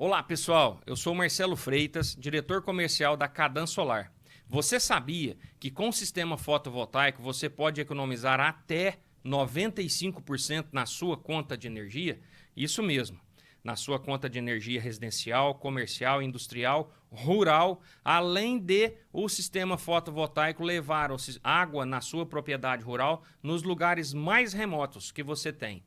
Olá, pessoal. Eu sou Marcelo Freitas, diretor comercial da Cadan Solar. Você sabia que com o sistema fotovoltaico você pode economizar até 95% na sua conta de energia? Isso mesmo. Na sua conta de energia residencial, comercial, industrial, rural, além de o sistema fotovoltaico levar água na sua propriedade rural nos lugares mais remotos que você tem.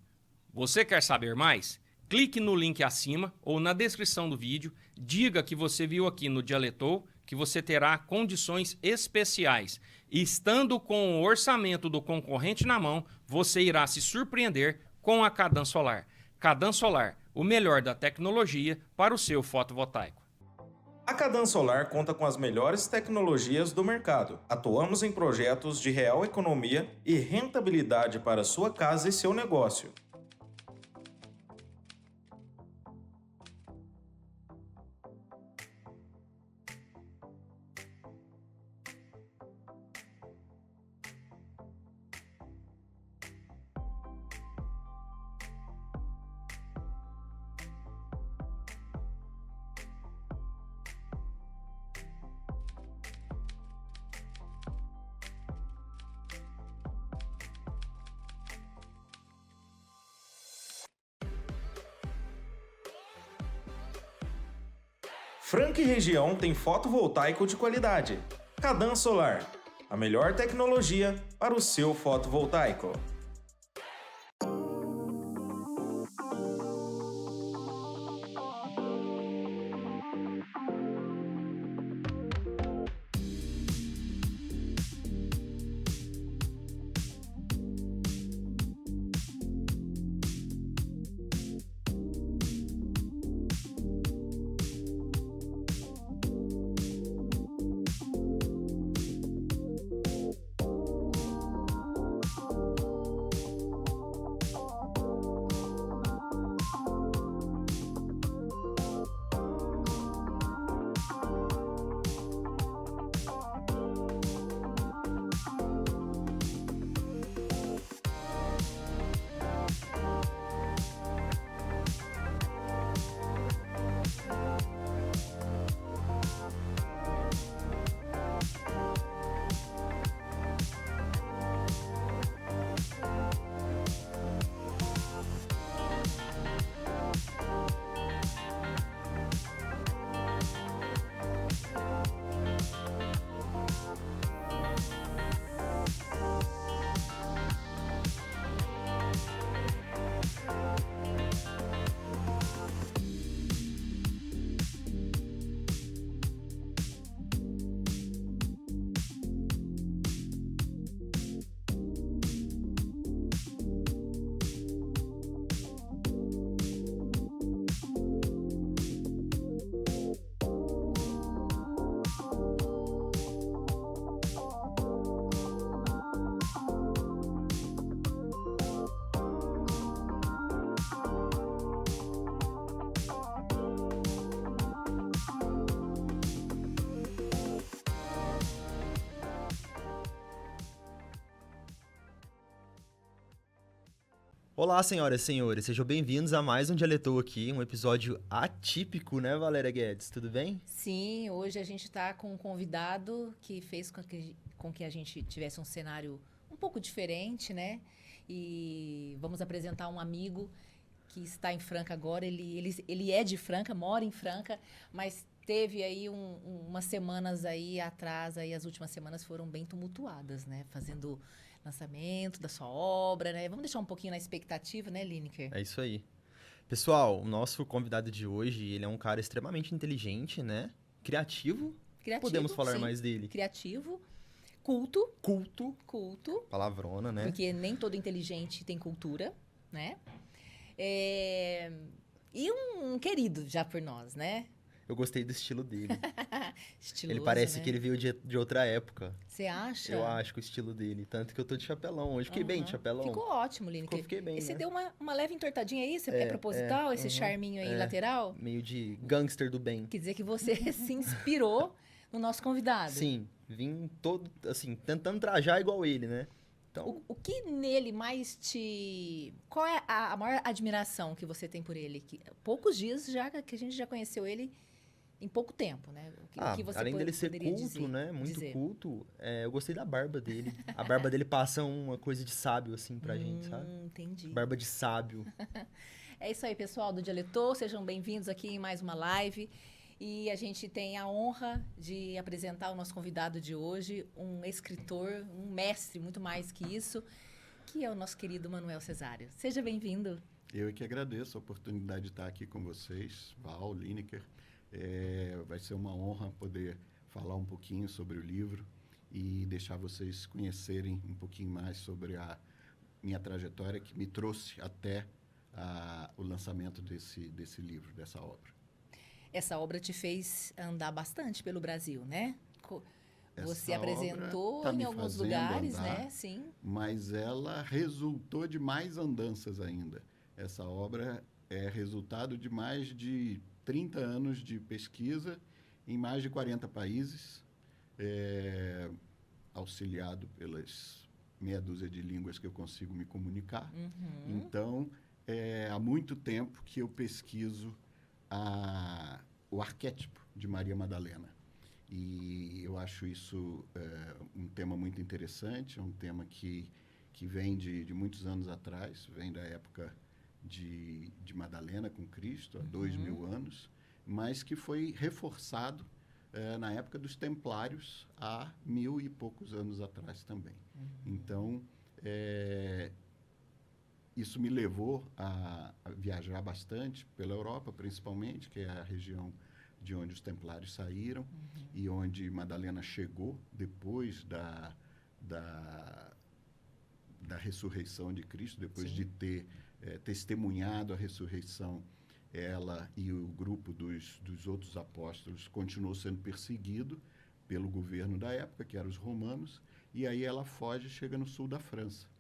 Você quer saber mais? Clique no link acima ou na descrição do vídeo, diga que você viu aqui no Dialetou que você terá condições especiais. E estando com o orçamento do concorrente na mão, você irá se surpreender com a Cadan Solar. Cadan Solar, o melhor da tecnologia para o seu fotovoltaico. A Cadan Solar conta com as melhores tecnologias do mercado. Atuamos em projetos de real economia e rentabilidade para sua casa e seu negócio. Franca e região tem fotovoltaico de qualidade. Cadan Solar, a melhor tecnologia para o seu fotovoltaico. Olá, senhoras e senhores, sejam bem-vindos a mais um Dialetou aqui, um episódio atípico, né, Valéria Guedes? Tudo bem? Sim, hoje a gente está com um convidado que fez com que a gente tivesse um cenário um pouco diferente, né? E vamos apresentar um amigo que está em Franca agora. Ele é de Franca, mora em Franca, mas teve aí umas semanas aí atrás, aí as últimas semanas foram bem tumultuadas, né? Fazendo lançamento da sua obra, né? Vamos deixar um pouquinho na expectativa, né, Lineker? É isso aí. Pessoal, o nosso convidado de hoje, ele é um cara extremamente inteligente, né? Criativo. Podemos falar sim. Mais dele. Criativo, culto. Culto. Palavrona, né? Porque nem todo inteligente tem cultura, né? E um querido já por nós, né? Eu gostei do estilo dele. Estiloso, Ele parece né? que ele veio de outra época. Você acha? Eu acho que o estilo dele. Tanto que eu tô de chapelão hoje. Fiquei bem de chapelão. Ficou ótimo, Lineker. Fiquei bem, E você né? deu uma leve entortadinha aí? É proposital, esse charminho aí lateral? Meio de gangster do bem. Quer dizer que você se inspirou no nosso convidado. Sim, vim todo, assim, tentando trajar igual ele, né? Então, O que nele mais te... Qual é a maior admiração que você tem por ele? Poucos dias já que a gente já conheceu ele em pouco tempo, né? O que você além dele ser poderia culto, dizer, né? Muito dizer? culto, eu gostei da barba dele. A barba dele passa uma coisa de sábio, assim, pra gente, sabe? Entendi. Barba de sábio. É isso aí, pessoal do Dialetor. Sejam bem-vindos aqui em mais uma live. E a gente tem a honra de apresentar o nosso convidado de hoje, um escritor, um mestre, muito mais que isso, que é o nosso querido Manuel Cesário. Seja bem-vindo. Eu é que agradeço a oportunidade de estar aqui com vocês, Val, Lineker. Vai ser uma honra poder falar um pouquinho sobre o livro e deixar vocês conhecerem um pouquinho mais sobre a minha trajetória que me trouxe até o lançamento desse livro, dessa obra. Essa obra te fez andar bastante pelo Brasil, né? Você Essa apresentou obra tá em me alguns fazendo lugares, andar, né? Sim. Mas ela resultou de mais andanças ainda. Essa obra é resultado de mais de 30 anos de pesquisa em mais de 40 países, auxiliado pelas meia dúzia de línguas que eu consigo me comunicar. Uhum. Então, há muito tempo que eu pesquiso o arquétipo de Maria Madalena. E eu acho isso um tema muito interessante, é um tema que vem de muitos anos atrás, vem da época de Madalena com Cristo, há 2000 anos, mas que foi reforçado na época dos Templários, há 1000 e poucos anos atrás também. Então, isso me levou a viajar bastante pela Europa, principalmente, que é a região de onde os Templários saíram e onde Madalena chegou depois da ressurreição de Cristo, depois Sim. de ter testemunhado a ressurreição. Ela e o grupo dos outros apóstolos continuou sendo perseguido pelo governo da época, que eram os romanos, e aí ela foge e chega no sul da França.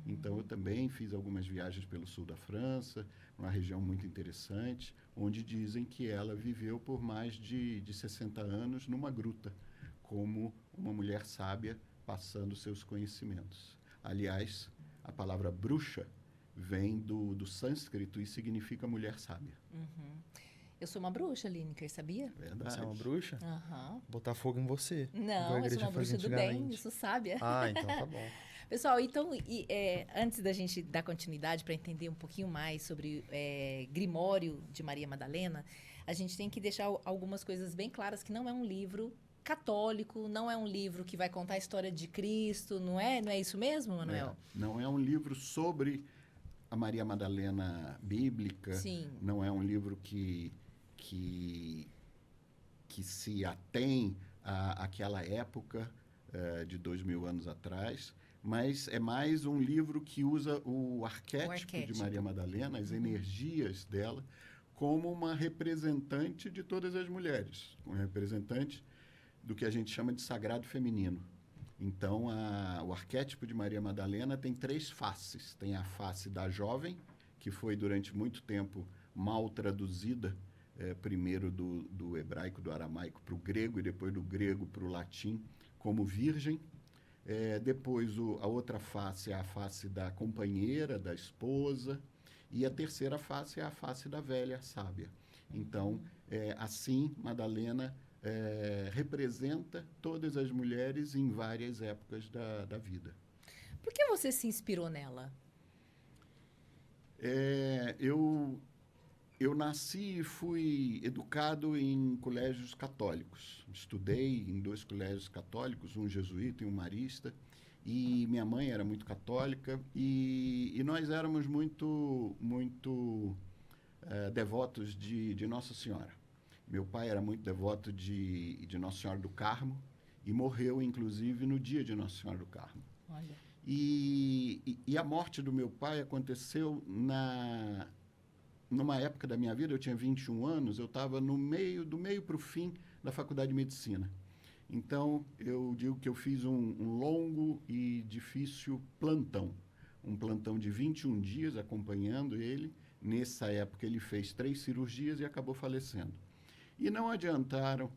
Então, eu também fiz algumas viagens pelo sul da França, uma região muito interessante, onde dizem que ela viveu por mais de 60 anos numa gruta, como uma mulher sábia passando seus conhecimentos. Aliás, a palavra bruxa vem do sânscrito e significa mulher sábia. Eu sou uma bruxa, Lineker, sabia? Verdade. Você é uma bruxa? Aham. Botar fogo em você. igual a Não, eu igreja sou uma fazia bruxa do bem, antigamente. isso sábia. Ah, então tá bom. Pessoal, então, antes da gente dar continuidade para entender um pouquinho mais sobre Grimório de Maria Madalena, a gente tem que deixar algumas coisas bem claras, que não é um livro católico, não é um livro que vai contar a história de Cristo, não é? Não é isso mesmo, Manuel? Não é um livro sobre a Maria Madalena bíblica. Sim. Não é um livro que se atém àquela época de 2000 anos atrás, mas é mais um livro que usa o arquétipo de Maria Madalena, as energias dela, como uma representante de todas as mulheres, uma representante do que a gente chama de sagrado feminino. Então, o arquétipo de Maria Madalena tem 3 faces. Tem a face da jovem, que foi durante muito tempo mal traduzida, primeiro do hebraico, do aramaico para o grego, e depois do grego para o latim, como virgem. Depois, a outra face é a face da companheira, da esposa. E a terceira face é a face da velha sábia. Então, assim, Madalena representa todas as mulheres em várias épocas da vida. Por que você se inspirou nela? Eu nasci e fui educado em colégios católicos. Estudei em 2 colégios católicos, um jesuíta e um marista. E minha mãe era muito católica e nós éramos muito devotos de Nossa Senhora. Meu pai era muito devoto de Nossa Senhora do Carmo e morreu, inclusive, no dia de Nossa Senhora do Carmo. Olha. E a morte do meu pai aconteceu numa época da minha vida. Eu tinha 21 anos, eu estava do meio para o fim da faculdade de medicina. Então, eu digo que eu fiz um longo e difícil plantão. Um plantão de 21 dias acompanhando ele. Nessa época, ele fez 3 cirurgias e acabou falecendo. E não adiantaram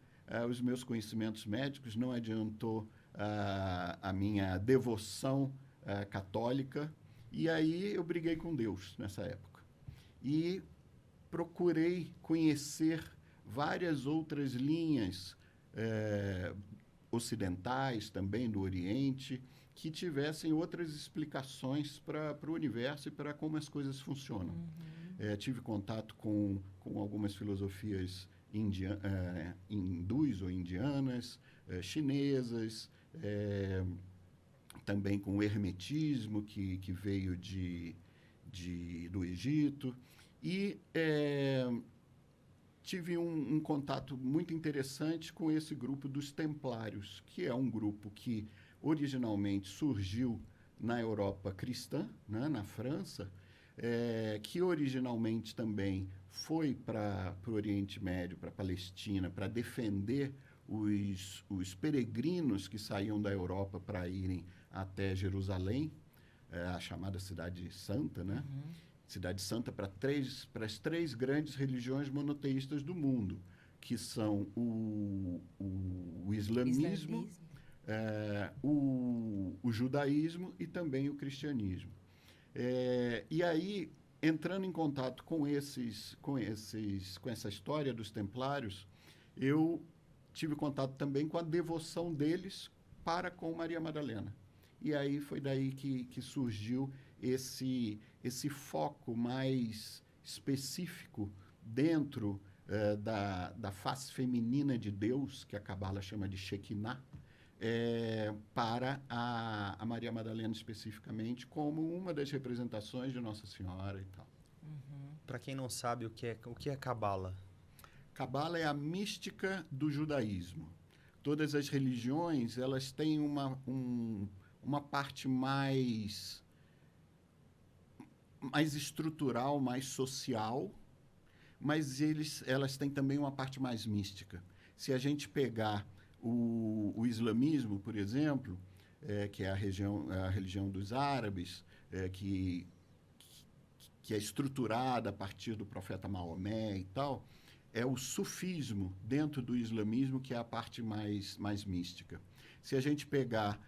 os meus conhecimentos médicos, não adiantou a minha devoção católica. E aí eu briguei com Deus nessa época. E procurei conhecer várias outras linhas ocidentais, também do Oriente, que tivessem outras explicações para o universo e para como as coisas funcionam. Tive contato com algumas filosofias hindus ou indianas, chinesas, também com o hermetismo, que veio do Egito. E tive um contato muito interessante com esse grupo dos Templários, que é um grupo que originalmente surgiu na Europa cristã, né, na França, que originalmente também foi para o Oriente Médio, para a Palestina, para defender os peregrinos que saíam da Europa para irem até Jerusalém, a chamada Cidade Santa, né? Cidade Santa para as três grandes religiões monoteístas do mundo, que são o islamismo, o judaísmo e também o cristianismo. E aí, entrando em contato com essa história dos templários, eu tive contato também com a devoção deles para com Maria Madalena. E aí foi daí que surgiu esse foco mais específico dentro da face feminina de Deus, que a Cabala chama de Shekinah, para a Maria Madalena especificamente, como uma das representações de Nossa Senhora e tal. Para quem não sabe o que é Cabala? Cabala é a mística do judaísmo. Todas as religiões, elas têm uma parte mais estrutural, mais social, mas elas têm também uma parte mais mística. Se a gente pegar o islamismo, por exemplo, que é a religião dos árabes, que é estruturada a partir do profeta Maomé e tal, é o sufismo dentro do islamismo que é a parte mais mística. Se a gente pegar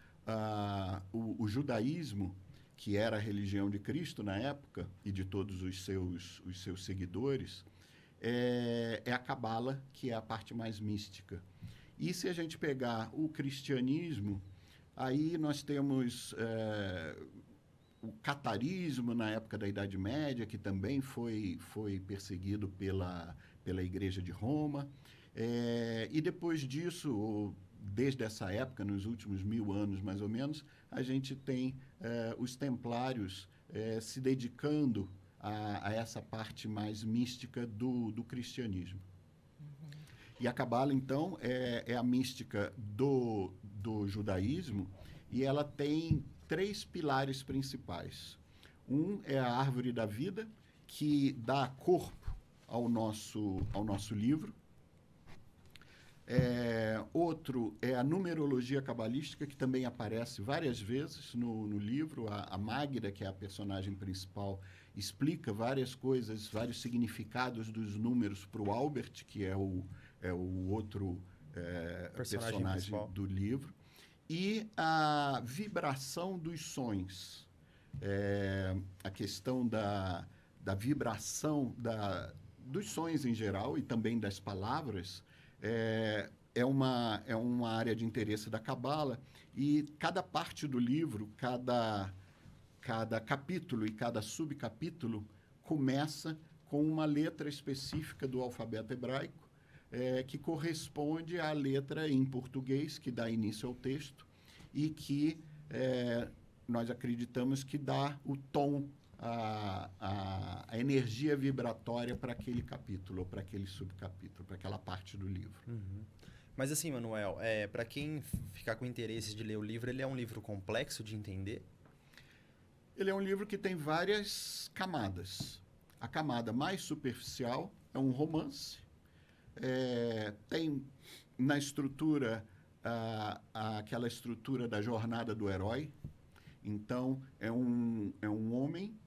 o judaísmo, que era a religião de Cristo na época e de todos os seus seguidores, é a Cabala, que é a parte mais mística. E se a gente pegar o cristianismo, aí nós temos o catarismo na época da Idade Média, que também foi perseguido pela Igreja de Roma. E depois disso, desde essa época, nos últimos 1000 anos mais ou menos, a gente tem os templários se dedicando a essa parte mais mística do cristianismo. E a Cabala, então, é a mística do judaísmo, e ela tem 3 pilares principais. Um é a árvore da vida, que dá corpo ao nosso livro. Outro é a numerologia cabalística, que também aparece várias vezes no livro. A Magda, que é a personagem principal, explica várias coisas, vários significados dos números para o Albert, que é o outro personagem do livro. E a vibração dos sons. A questão da vibração dos sons em geral e também das palavras é uma área de interesse da Cabala, e cada parte do livro, cada capítulo e cada subcapítulo começa com uma letra específica do alfabeto hebraico, que corresponde à letra em português que dá início ao texto e que nós acreditamos que dá o tom, a energia vibratória para aquele capítulo, ou para aquele subcapítulo, para aquela parte do livro. Mas assim, Manuel, para quem ficar com interesse de ler o livro, ele é um livro complexo de entender? Ele é um livro que tem várias camadas. A camada mais superficial é um romance. Tem na estrutura aquela estrutura da jornada do herói. Então, é um homem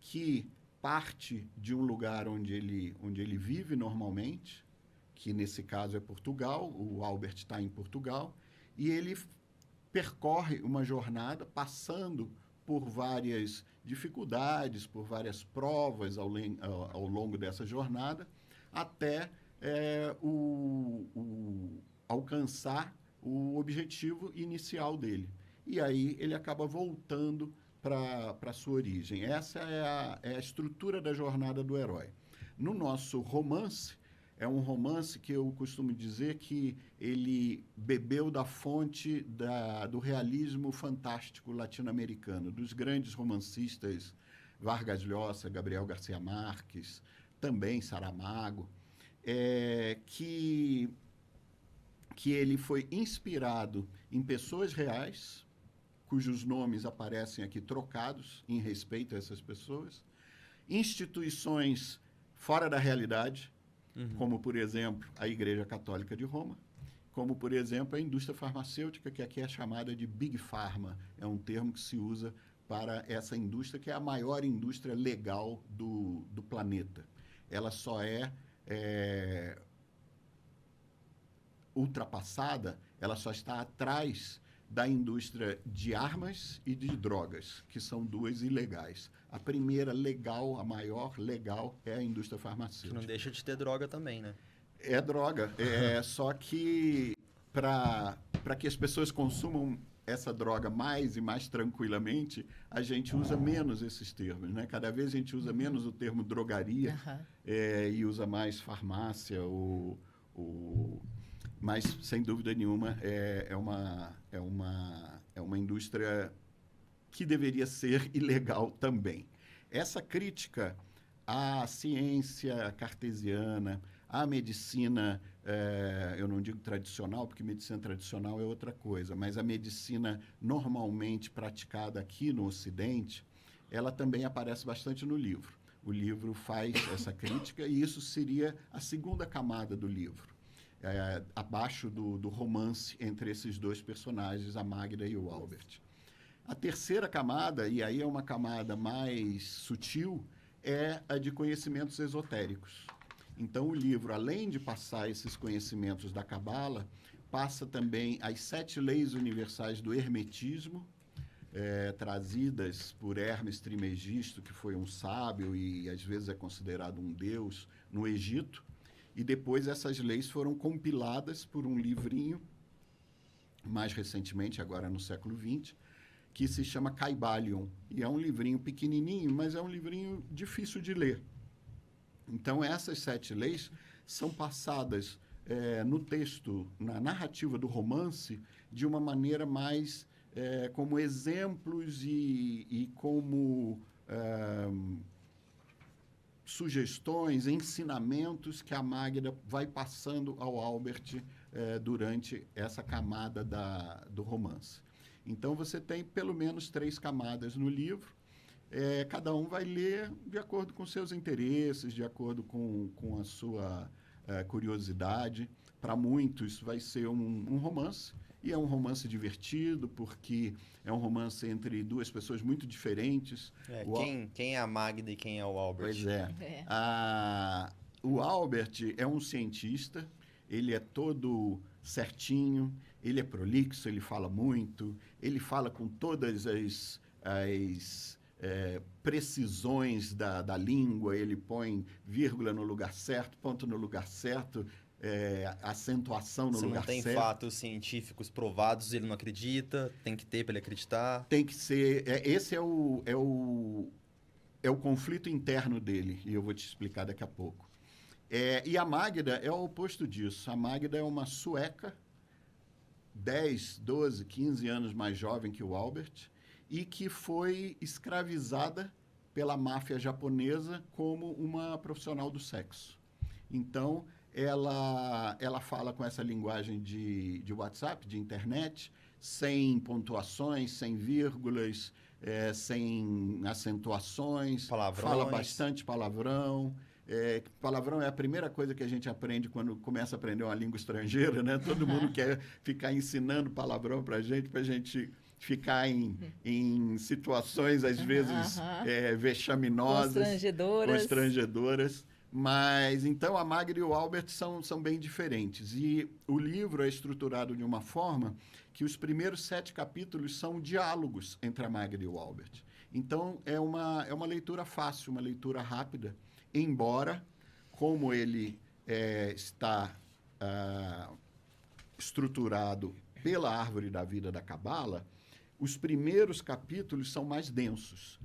que parte de um lugar onde ele vive normalmente, que nesse caso é Portugal, o Albert está em Portugal, e ele percorre uma jornada passando por várias dificuldades, por várias provas ao longo dessa jornada, até alcançar o objetivo inicial dele. E aí ele acaba voltando para a sua origem. Essa é a estrutura da jornada do herói. No nosso romance, é um romance que eu costumo dizer que ele bebeu da fonte do realismo fantástico latino-americano, dos grandes romancistas Vargas Llosa, Gabriel Garcia Marques, também Saramago, que ele foi inspirado em pessoas reais, cujos nomes aparecem aqui trocados em respeito a essas pessoas, instituições fora da realidade, como, por exemplo, a Igreja Católica de Roma, como, por exemplo, a indústria farmacêutica, que aqui é chamada de Big Pharma. É um termo que se usa para essa indústria, que é a maior indústria legal do planeta. Ela só é ultrapassada, ela só está atrás da indústria de armas e de drogas, que são duas ilegais. A primeira legal, a maior legal, é a indústria farmacêutica. Que não deixa de ter droga também, né? É droga. Só que para que as pessoas consumam essa droga mais e mais tranquilamente, a gente usa menos esses termos, né? Cada vez a gente usa menos o termo drogaria e usa mais farmácia mas, sem dúvida nenhuma, é uma indústria que deveria ser ilegal também. Essa crítica à ciência cartesiana, à medicina, eu não digo tradicional, porque medicina tradicional é outra coisa, mas a medicina normalmente praticada aqui no Ocidente, ela também aparece bastante no livro. O livro faz essa crítica e isso seria a segunda camada do livro. Abaixo do romance entre esses dois personagens, a Magda e o Albert. A terceira camada, e aí é uma camada mais sutil, é a de conhecimentos esotéricos. Então, o livro, além de passar esses conhecimentos da Cabala, passa também as 7 leis universais do hermetismo, trazidas por Hermes Trismegisto, que foi um sábio e às vezes é considerado um deus no Egito. E depois essas leis foram compiladas por um livrinho, mais recentemente, agora no século XX, que se chama Caibalion. E é um livrinho pequenininho, mas é um livrinho difícil de ler. Então, essas 7 leis são passadas no texto, na narrativa do romance, de uma maneira mais como exemplos e como sugestões, ensinamentos que a Magda vai passando ao Albert durante essa camada do romance. Então, você tem pelo menos 3 camadas no livro. Cada um vai ler de acordo com seus interesses, de acordo com a sua curiosidade. Para muitos, vai ser um romance. E é um romance divertido, porque é um romance entre duas pessoas muito diferentes. Quem é a Magda e quem é o Albert? Pois é. O Albert é um cientista, ele é todo certinho, ele é prolixo, ele fala muito, ele fala com todas as precisões da língua, ele põe vírgula no lugar certo, ponto no lugar certo, acentuação no lugar certo. Se não tem fatos científicos provados, ele não acredita, tem que ter para ele acreditar. Tem que ser. Esse é o conflito interno dele, e eu vou te explicar daqui a pouco. E a Magda é o oposto disso. A Magda é uma sueca, 10, 12, 15 anos mais jovem que o Albert, e que foi escravizada pela máfia japonesa como uma profissional do sexo. Então, ela fala com essa linguagem de WhatsApp, de internet, sem pontuações, sem vírgulas, sem acentuações. Palavrões. Fala bastante palavrão. Palavrão é a primeira coisa que a gente aprende quando começa a aprender uma língua estrangeira, né? Todo mundo quer ficar ensinando palavrão para a gente ficar em situações, às vezes, vexaminosas. Constrangedoras. Mas, então, a Magda e o Albert são bem diferentes. E o livro é estruturado de uma forma que os primeiros 7 capítulos são diálogos entre a Magda e o Albert. Então, é uma leitura fácil, uma leitura rápida, embora, como ele está estruturado pela árvore da vida da Cabala, os primeiros capítulos são mais densos,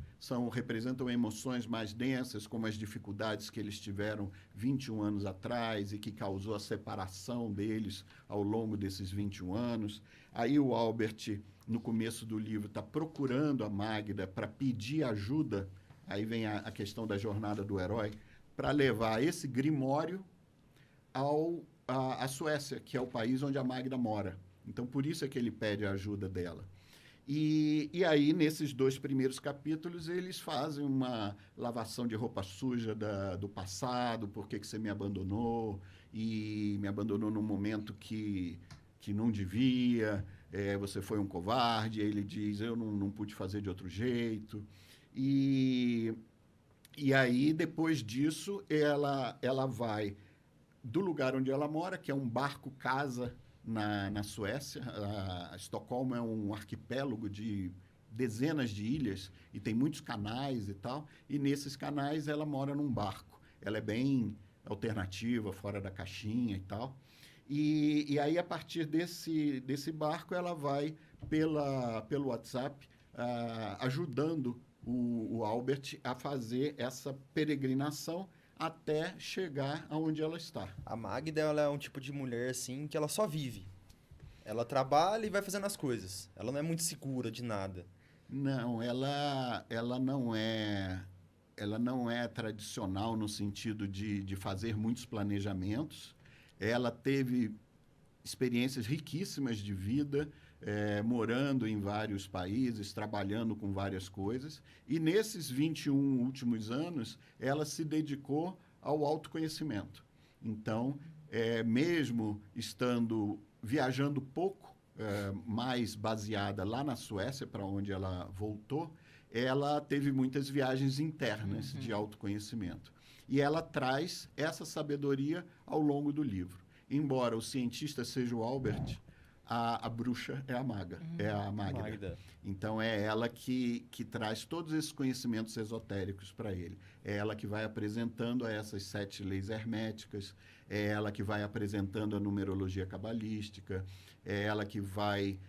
representam emoções mais densas, como as dificuldades que eles tiveram 21 anos atrás e que causou a separação deles ao longo desses 21 anos. Aí o Albert, no começo do livro, está procurando a Magda para pedir ajuda, aí vem a questão da jornada do herói, para levar esse grimório à Suécia, que é o país onde a Magda mora. Então, por isso é que ele pede a ajuda dela. E aí, nesses 2 primeiros capítulos, eles fazem uma lavação de roupa suja do passado, por que você me abandonou, e me abandonou num momento que não devia, você foi um covarde. Aí ele diz, eu não pude fazer de outro jeito. E aí, depois disso, ela vai do lugar onde ela mora, que é um barco-casa, na Suécia. Estocolmo é um arquipélago de dezenas de ilhas e tem muitos canais e tal. E nesses canais ela mora num barco. Ela é bem alternativa, fora da caixinha e tal. E aí, a partir desse barco, ela vai pelo WhatsApp ajudando o Albert a fazer essa peregrinação até chegar aonde ela está. A Magda, ela é um tipo de mulher, assim, que ela só vive. Ela trabalha e vai fazendo as coisas. Ela não é muito segura de nada. Não, ela não é tradicional no sentido de fazer muitos planejamentos. Ela teve experiências riquíssimas de vida, morando em vários países, trabalhando com várias coisas. E nesses 21 últimos anos, ela se dedicou ao autoconhecimento. Então, mesmo viajando pouco, mais baseada lá na Suécia, para onde ela voltou, ela teve muitas viagens internas de autoconhecimento. E ela traz essa sabedoria ao longo do livro. Embora o cientista seja o Albert, a bruxa é a Magda. Então, é ela que traz todos esses conhecimentos esotéricos para ele. É ela que vai apresentando essas 7 leis herméticas, é ela que vai apresentando a numerologia cabalística, é ela que vai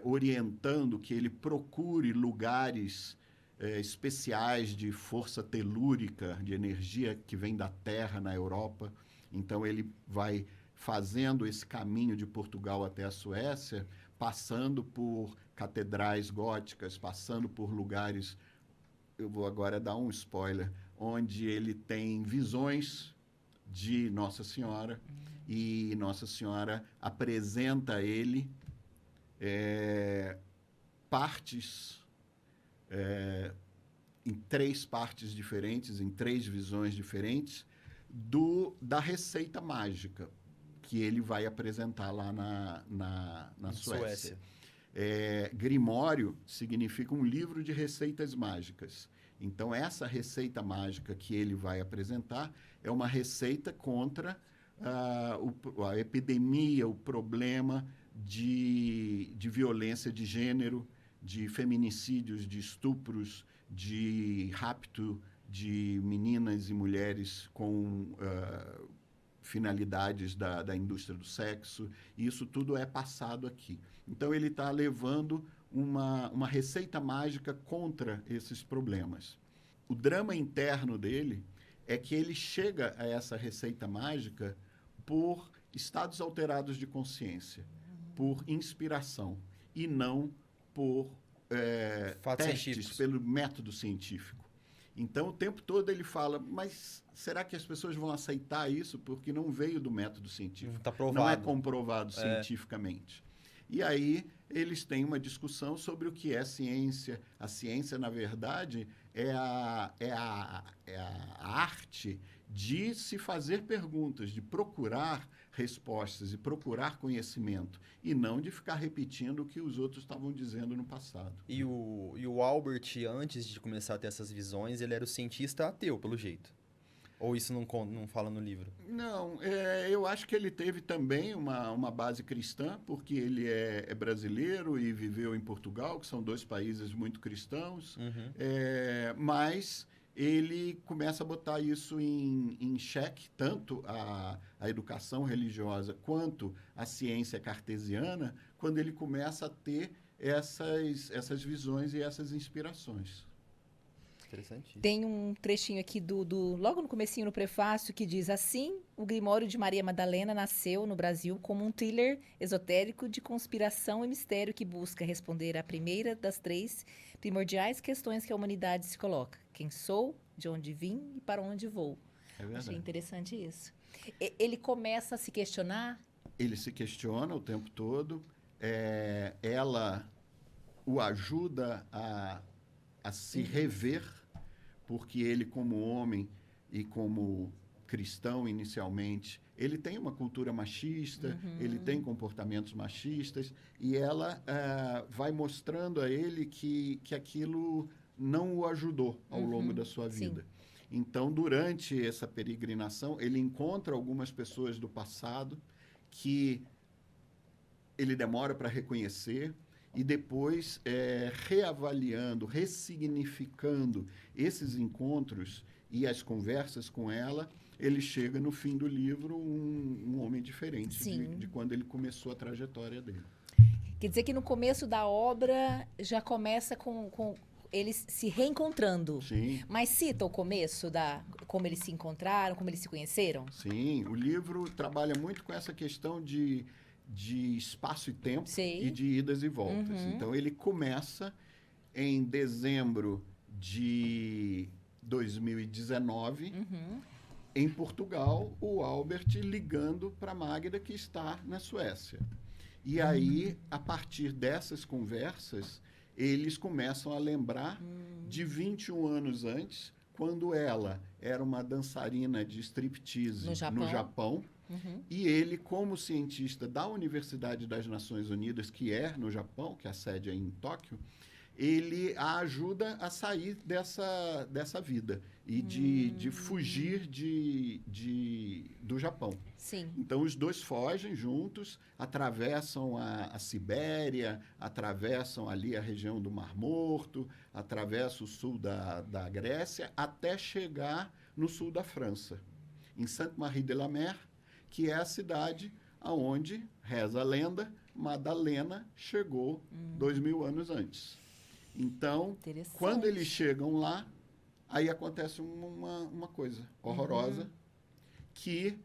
orientando que ele procure lugares especiais de força telúrica, de energia que vem da Terra na Europa. Então, ele vai fazendo esse caminho de Portugal até a Suécia, passando por catedrais góticas, passando por lugares, eu vou agora dar um spoiler, onde ele tem visões de Nossa Senhora, e Nossa Senhora apresenta a ele partes, em 3 partes diferentes, em 3 visões diferentes, da receita mágica que ele vai apresentar lá na Suécia. Grimório significa um livro de receitas mágicas. Então, essa receita mágica que ele vai apresentar é uma receita contra a epidemia, o problema de violência de gênero, de feminicídios, de estupros, de rapto de meninas e mulheres com finalidades da indústria do sexo. E isso tudo é passado aqui. Então, ele está levando uma receita mágica contra esses problemas. O drama interno dele é que ele chega a essa receita mágica por estados alterados de consciência, por inspiração, e não por testes, pelo método científico. Então, o tempo todo ele fala, mas será que as pessoas vão aceitar isso? Porque não veio do método científico. Tá provado. Não é comprovado cientificamente. E aí, eles têm uma discussão sobre o que é ciência. A ciência, na verdade, é a arte de se fazer perguntas, de procurar respostas e procurar conhecimento, e não de ficar repetindo o que os outros estavam dizendo no passado. E o Albert, antes de começar a ter essas visões, ele era o cientista ateu, pelo jeito. Ou isso não fala no livro? Não, eu acho que ele teve também uma base cristã, porque ele é brasileiro e viveu em Portugal, que são 2 países muito cristãos, mas ele começa a botar isso em xeque, tanto a educação religiosa quanto a ciência cartesiana, quando ele começa a ter essas visões e essas inspirações. Interessante. Tem um trechinho aqui logo no comecinho, no prefácio, que diz assim: o Grimório de Maria Madalena nasceu no Brasil como um thriller esotérico de conspiração e mistério que busca responder à primeira das 3 primordiais questões que a humanidade se coloca: quem sou, de onde vim e para onde vou. Achei interessante isso. Ele começa a se questionar? Ele se questiona o tempo todo. Ela o ajuda a se rever, porque ele, como homem e como cristão inicialmente, ele tem uma cultura machista, ele tem comportamentos machistas, e ela vai mostrando a ele que aquilo não o ajudou ao longo da sua vida. Sim. Então, durante essa peregrinação, ele encontra algumas pessoas do passado que ele demora para reconhecer, e depois, reavaliando, ressignificando esses encontros e as conversas com ela, ele chega no fim do livro um homem diferente de quando ele começou a trajetória dele. Quer dizer que no começo da obra já começa com eles se reencontrando. Sim. Mas cita o começo como eles se encontraram, como eles se conheceram? Sim, o livro trabalha muito com essa questão de espaço e tempo. Sim. E de idas e voltas. Então, ele começa em dezembro de 2019, em Portugal, o Albert ligando para a Magda, que está na Suécia. E aí, a partir dessas conversas, eles começam a lembrar de 21 anos antes, quando ela era uma dançarina de striptease no Japão. E ele, como cientista da Universidade das Nações Unidas, que é no Japão, que a sede é em Tóquio, ele a ajuda a sair dessa vida e de fugir do Japão. Sim. Então, os 2 fogem juntos, atravessam a Sibéria, atravessam ali a região do Mar Morto, atravessam o sul da Grécia, até chegar no sul da França, em Sainte-Marie-de-la-Mer, que é a cidade aonde, reza a lenda, Madalena chegou 2000 anos antes. Então, quando eles chegam lá, aí acontece uma coisa horrorosa que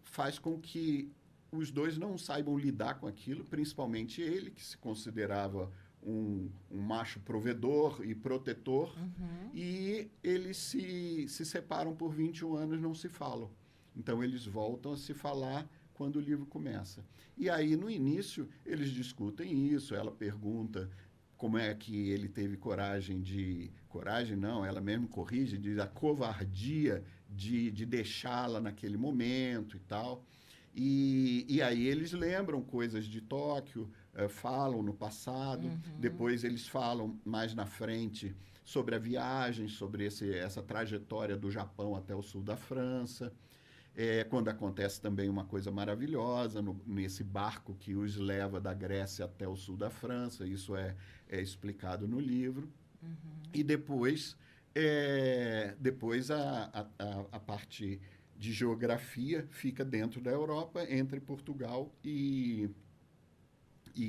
faz com que os 2 não saibam lidar com aquilo, principalmente ele, que se considerava um macho provedor e protetor, e eles se separam por 21 anos, não se falam. Então, eles voltam a se falar quando o livro começa. E aí, no início, eles discutem isso, ela pergunta como é que ele teve coragem, não, ela mesmo corrige, diz a covardia de deixá-la naquele momento e tal. E aí eles lembram coisas de Tóquio, falam no passado, depois eles falam mais na frente sobre a viagem, sobre essa trajetória do Japão até o sul da França. Quando acontece também uma coisa maravilhosa, nesse barco que os leva da Grécia até o sul da França, isso é explicado no livro. E depois a parte de geografia fica dentro da Europa, entre Portugal e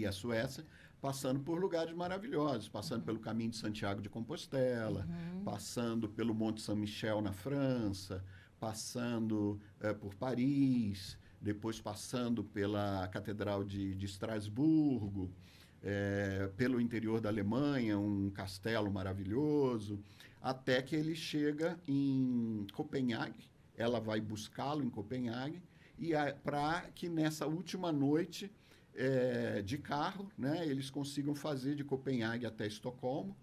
a Suécia, passando por lugares maravilhosos, passando pelo caminho de Santiago de Compostela, passando pelo Monte Saint-Michel na França, passando por Paris, depois passando pela Catedral de Estrasburgo, pelo interior da Alemanha, um castelo maravilhoso, até que ele chega em Copenhague. Ela vai buscá-lo em Copenhague, e para que nessa última noite de carro, né, eles consigam fazer de Copenhague até Estocolmo.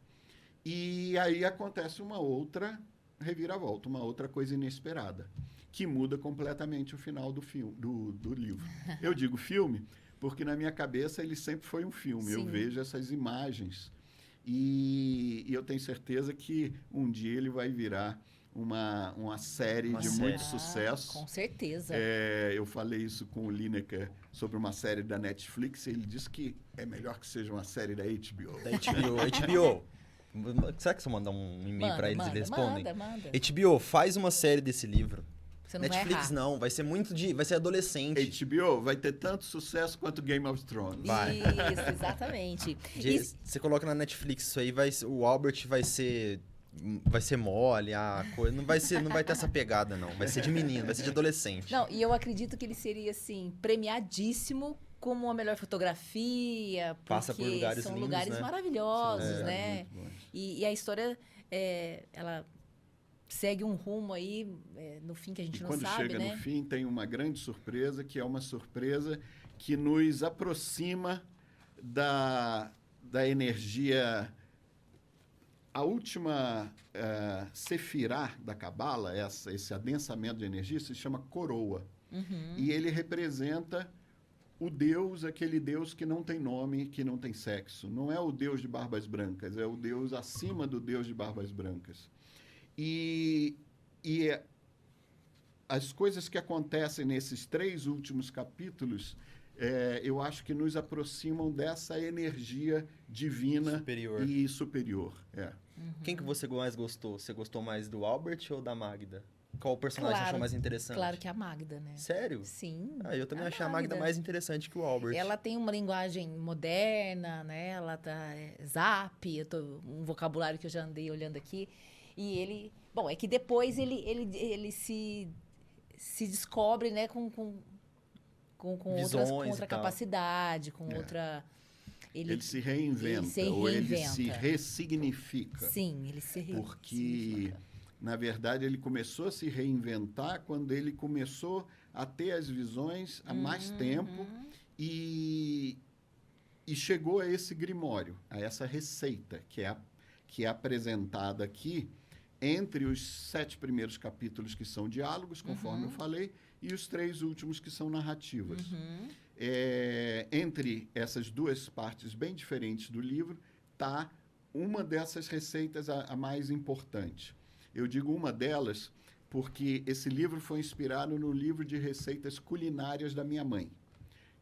E aí acontece uma outra reviravolta, uma outra coisa inesperada, que muda completamente o final do filme, do livro. Eu digo filme porque na minha cabeça ele sempre foi um filme. Sim. Eu vejo essas imagens e eu tenho certeza que um dia ele vai virar uma série de muito sucesso. Com certeza. Eu falei isso com o Lineker sobre uma série da Netflix e ele disse que é melhor que seja uma série da HBO. Da HBO. Será que você mandar um e-mail pra eles e eles respondem? Manda. HBO, faz uma série desse livro. Você não Netflix não, vai ser vai ser adolescente. HBO vai ter tanto sucesso quanto Game of Thrones. Vai. Isso, exatamente. Você coloca na Netflix isso aí, o Albert vai ser mole, a coisa não vai ter essa pegada não, vai ser de menino, vai ser de adolescente. Não, e eu acredito que ele seria assim premiadíssimo como a melhor fotografia, porque passa por lugares são lindos, lugares né? maravilhosos, né? E a história ela segue um rumo aí no fim que a gente não sabe, né? Quando chega no fim tem uma grande surpresa, que é uma surpresa que nos aproxima da energia. A última sefirá da Cabala, esse adensamento de energia, se chama coroa. Uhum. E ele representa o Deus, aquele Deus que não tem nome, que não tem sexo. Não é o Deus de barbas brancas, é o Deus acima do Deus de barbas brancas. E as coisas que acontecem nesses 3 últimos capítulos, eu acho que nos aproximam dessa energia divina e superior. Uhum. Quem que você mais gostou? Você gostou mais do Albert ou da Magda? Qual personagem você achou mais interessante? Claro que a Magda, né? Sério? Sim. Eu também achei a Magda mais interessante que o Albert. Ela tem uma linguagem moderna, né? Ela tá zap, um vocabulário que eu já andei olhando aqui. E ele... Bom, é que depois ele se descobre, né? Com outra capacidade, com outra... Ele se reinventa, ou ele se ressignifica. Sim, ele se ressignifica. Porque, na verdade, ele começou a se reinventar quando ele começou a ter as visões há mais tempo e chegou a esse grimório, a essa receita que é apresentada aqui entre os 7 primeiros capítulos que são diálogos, conforme eu falei, e os 3 últimos que são narrativas. Entre essas 2 partes bem diferentes do livro está uma dessas receitas a mais importante. Eu digo uma delas porque esse livro foi inspirado no livro de receitas culinárias da minha mãe,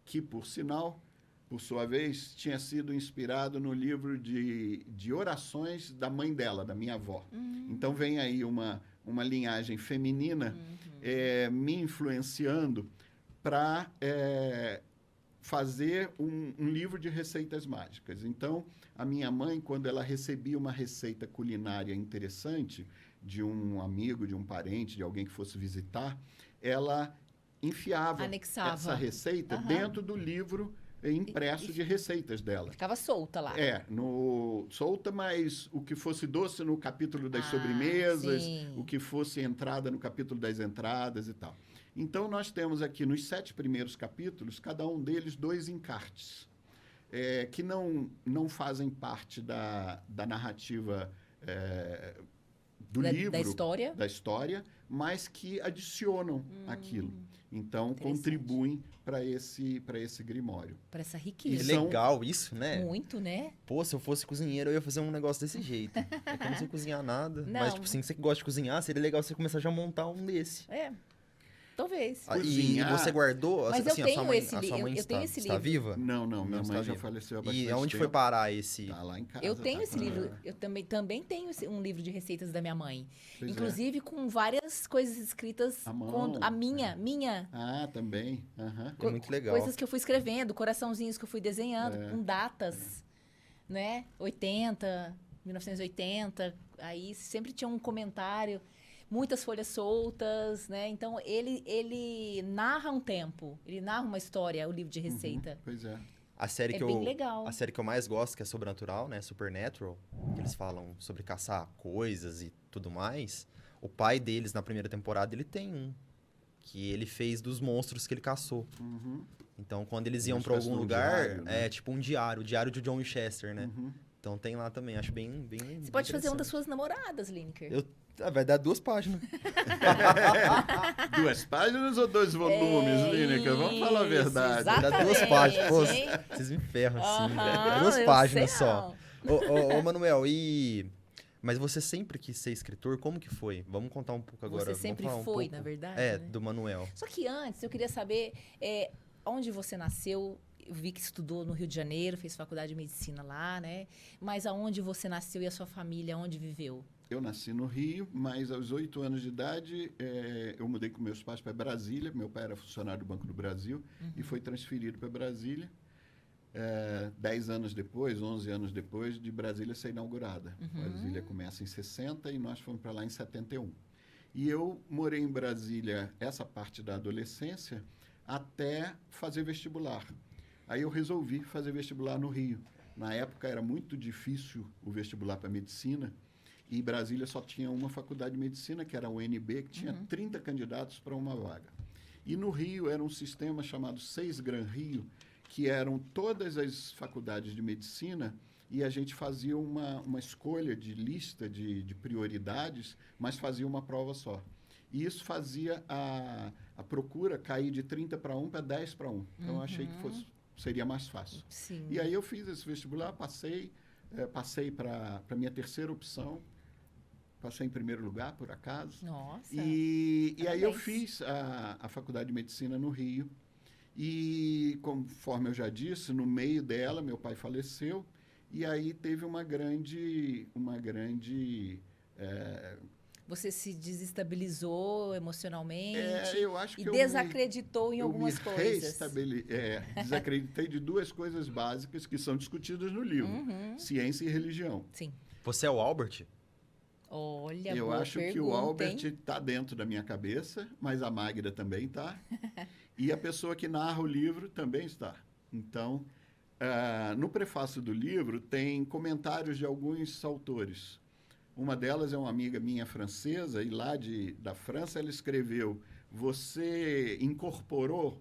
que, por sinal, por sua vez, tinha sido inspirado no livro de orações da mãe dela, da minha avó. Então, vem aí uma linhagem feminina me influenciando para fazer um livro de receitas mágicas. Então, a minha mãe, quando ela recebia uma receita culinária interessante de um amigo, de um parente, de alguém que fosse visitar, ela enfiava essa receita dentro do livro impresso de receitas dela. Ficava solta lá. Solta, mas o que fosse doce no capítulo das sobremesas, o que fosse entrada no capítulo das entradas e tal. Então, nós temos aqui nos 7 primeiros capítulos, cada um deles 2 encartes, que não fazem parte da narrativa do livro, da história, mas que adicionam aquilo. Então, contribuem para esse grimório. Para essa riqueza. E legal isso, né? Muito, né? Pô, se eu fosse cozinheiro, eu ia fazer um negócio desse jeito. É que eu não sei cozinhar nada. Mas, tipo assim, você que gosta de cozinhar, seria legal você começar já a montar um desse. Talvez. E você guardou? Mas assim, eu tenho a sua mãe está viva? Não, minha mãe já faleceu há bastante tempo. E aonde foi parar esse? Tá lá em casa. Eu tenho esse livro. Eu também tenho um livro de receitas da minha mãe. Pois inclusive com várias coisas escritas à mão. A minha. Ah, também. É muito legal. Coisas que eu fui escrevendo, coraçãozinhos que eu fui desenhando, com datas, né? 1980. Aí sempre tinha um comentário. Muitas folhas soltas, né? Então, ele narra um tempo. Ele narra uma história, o livro de receita. Pois é. Bem legal. A série que eu mais gosto, que é Sobrenatural, né? Supernatural. Que eles falam sobre caçar coisas e tudo mais. O pai deles, na primeira temporada, ele tem um. Que ele fez dos monstros que ele caçou. Então, quando eles iam pra algum lugar, diário, né? tipo um diário. O diário de John Winchester, né? Então, tem lá também. Acho bem Você pode fazer uma das suas namoradas, Lineker. Vai dar 2 páginas. 2 páginas ou 2 volumes, Lineker? Vamos falar a verdade. Vai dar 2 páginas. Pô, vocês me ferram assim. 2 páginas só. Ô, Manuel, Mas você sempre quis ser escritor? Como que foi? Vamos contar um pouco agora. Você sempre Vamos falar foi, pouco, na verdade, né? do Manuel. Só que antes, eu queria saber onde você nasceu. Eu vi que estudou no Rio de Janeiro, fez faculdade de medicina lá, né? Mas aonde você nasceu e a sua família, onde viveu? Eu nasci no Rio, mas aos 8 anos de idade, eu mudei com meus pais para Brasília. Meu pai era funcionário do Banco do Brasil e foi transferido para Brasília. 10 anos depois, 11 anos depois de Brasília ser inaugurada. Brasília começa em 60 e nós fomos para lá em 71. E eu morei em Brasília essa parte da adolescência até fazer vestibular. Aí eu resolvi fazer vestibular no Rio. Na época era muito difícil o vestibular para medicina e Brasília só tinha uma faculdade de medicina, que era a UNB, que tinha 30 candidatos para uma vaga. E no Rio era um sistema chamado Seis Gran Rio, que eram todas as faculdades de medicina e a gente fazia uma escolha de lista de prioridades, mas fazia uma prova só. E isso fazia a procura cair de 30 para 1 para 10 para 1. Então, eu achei que seria mais fácil. Sim. E aí eu fiz esse vestibular, passei para a minha terceira opção, passei em primeiro lugar, por acaso. Nossa! E aí eu fiz a faculdade de medicina no Rio. E, conforme eu já disse, no meio dela, meu pai faleceu. E aí teve uma grande Você se desestabilizou emocionalmente eu acho que e desacreditou em algumas coisas. Desacreditei de duas coisas básicas que são discutidas no livro. Ciência e religião. Sim. Você é o Albert? Olha, eu boa acho que o Albert está dentro da minha cabeça, mas a Magda também está. E a pessoa que narra o livro também está. Então, no prefácio do livro tem comentários de alguns autores. Uma delas é uma amiga minha francesa, e lá da França ela escreveu: você incorporou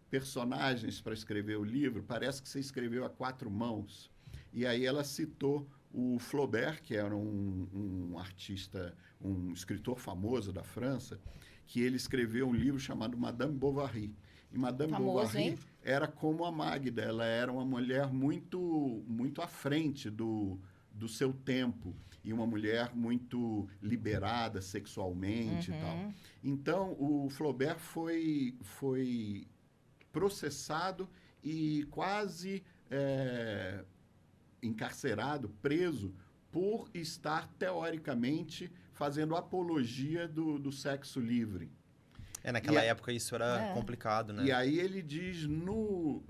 personagens para escrever o livro, parece que você escreveu a 4 mãos. E aí ela citou o Flaubert, que era um artista, um escritor famoso da França, que ele escreveu um livro chamado Madame Bovary. E Madame Bovary era como a Magda, ela era uma mulher muito, muito à frente do seu tempo e uma mulher muito liberada sexualmente e tal. Então, o Flaubert foi processado e quase encarcerado, preso, por estar, teoricamente, fazendo apologia do sexo livre. Naquela época isso era complicado, né? E aí ele diz no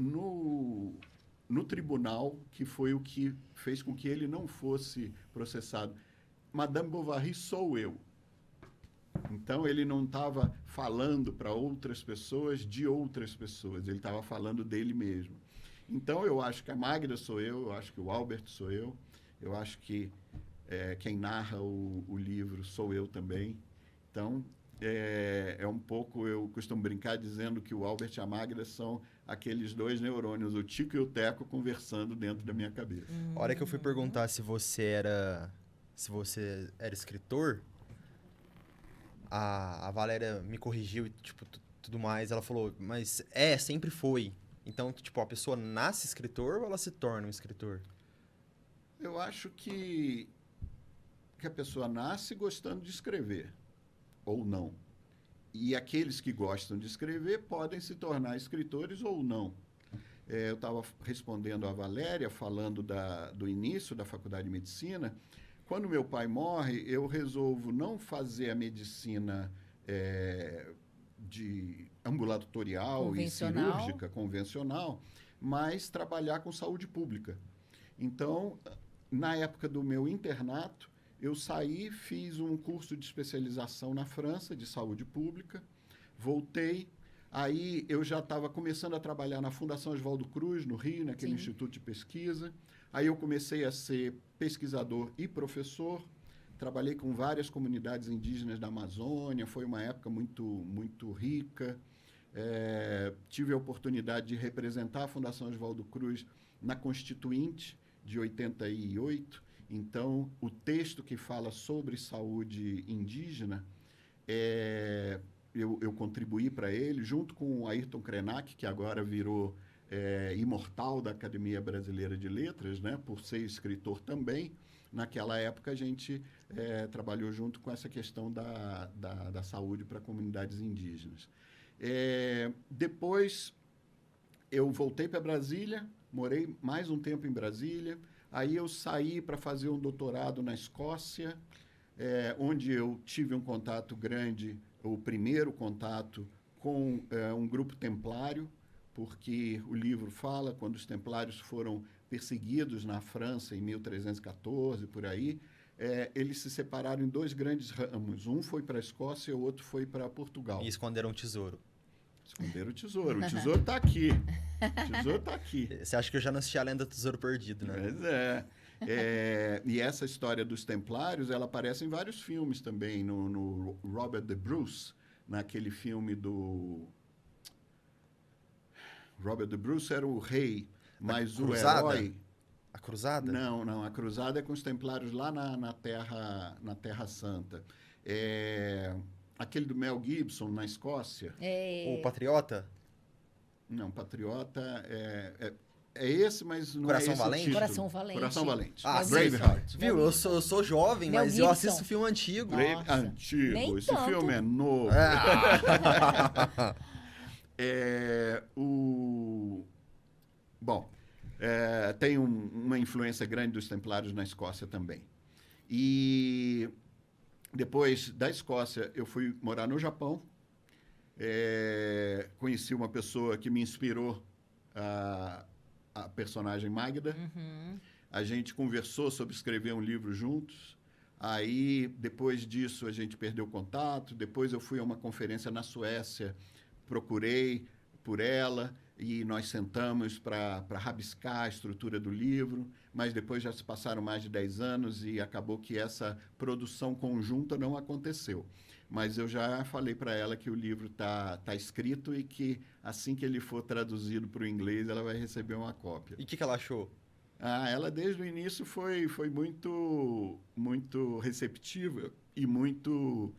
tribunal, que foi o que fez com que ele não fosse processado: Madame Bovary sou eu. Então, ele não estava falando para outras pessoas de outras pessoas, ele estava falando dele mesmo. Então, eu acho que a Magda sou eu acho que o Albert sou eu acho que quem narra o livro sou eu também. Então, um pouco, eu costumo brincar dizendo que o Albert e a Magda são aqueles dois neurônios, o Tico e o Teco, conversando dentro da minha cabeça. A hora que eu fui perguntar se você era escritor, a Valéria me corrigiu e tudo mais. Ela falou, mas sempre foi. Então, a pessoa nasce escritor ou ela se torna um escritor? Eu acho que a pessoa nasce gostando de escrever, ou não. E aqueles que gostam de escrever podem se tornar escritores ou não. Eu estava respondendo a Valéria, falando do início da faculdade de medicina. Quando meu pai morre, eu resolvo não fazer a medicina de ambulatorial e cirúrgica, convencional, mas trabalhar com saúde pública. Então, na época do meu internato, eu saí, fiz um curso de especialização na França, de saúde pública, voltei, aí eu já estava começando a trabalhar na Fundação Oswaldo Cruz, no Rio, naquele instituto de pesquisa. Aí eu comecei a ser pesquisador e professor, trabalhei com várias comunidades indígenas da Amazônia, foi uma época muito, muito rica. Tive a oportunidade de representar a Fundação Oswaldo Cruz na Constituinte de 88. Então, o texto que fala sobre saúde indígena, eu contribuí para ele, junto com o Ayrton Krenak, que agora virou imortal da Academia Brasileira de Letras, né, por ser escritor também. naquela época a gente trabalhou junto com essa questão da saúde para comunidades indígenas. Depois eu voltei para Brasília, morei mais um tempo em Brasília, aí eu saí para fazer um doutorado na Escócia, onde eu tive um contato grande, o primeiro contato com um grupo templário, porque o livro fala quando os templários foram perseguidos na França em 1314, por aí, eles se separaram em 2 grandes ramos. Um foi para a Escócia e o outro foi para Portugal. E esconderam um tesouro. Esconderam o tesouro. O tesouro está aqui. O tesouro está aqui. Você acha que eu já não assisti a Lenda do Tesouro Perdido, né? Pois e essa história dos templários, ela aparece em vários filmes também. No Robert the Bruce, naquele filme do... Robert the Bruce era o rei, mas o herói... A Cruzada? Não. A Cruzada é com os templários lá na Terra Santa. Aquele do Mel Gibson, na Escócia. O Patriota? Não, Patriota é esse, mas não Coração é esse Valente? o título. Coração Valente. Coração Valente. Braveheart. Viu? Eu sou jovem, Mel mas Gibson. eu assisto filme antigo. Antigo. Nem Esse tanto. filme é novo. Bom, tem uma influência grande dos templários na Escócia também. E depois da Escócia, eu fui morar no Japão. Conheci uma pessoa que me inspirou a personagem Magda. Uhum. A gente conversou sobre escrever um livro juntos. Aí, depois disso, a gente perdeu contato. Depois eu fui a uma conferência na Suécia, procurei por ela e nós sentamos para rabiscar a estrutura do livro, mas depois já se passaram mais de 10 anos e acabou que essa produção conjunta não aconteceu. Mas eu já falei para ela que o livro tá escrito e que assim que ele for traduzido para o inglês, ela vai receber uma cópia. E o que ela achou? Ela desde o início foi muito, muito receptiva e muito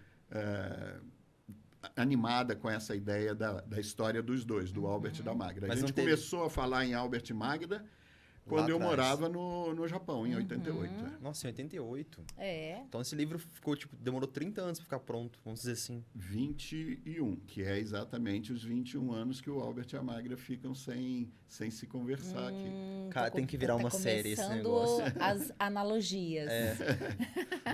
animada com essa ideia da história dos dois, do Albert e da Magda. Mas a gente começou a falar em Albert e Magda quando eu morava no Japão, em 88. Nossa, em 88. É. Então esse livro ficou, demorou 30 anos para ficar pronto, vamos dizer assim. 21, que é exatamente os 21 anos que o Albert e a Magda ficam sem se conversar aqui. Cara, tem que virar uma série esse começando negócio. as analogias.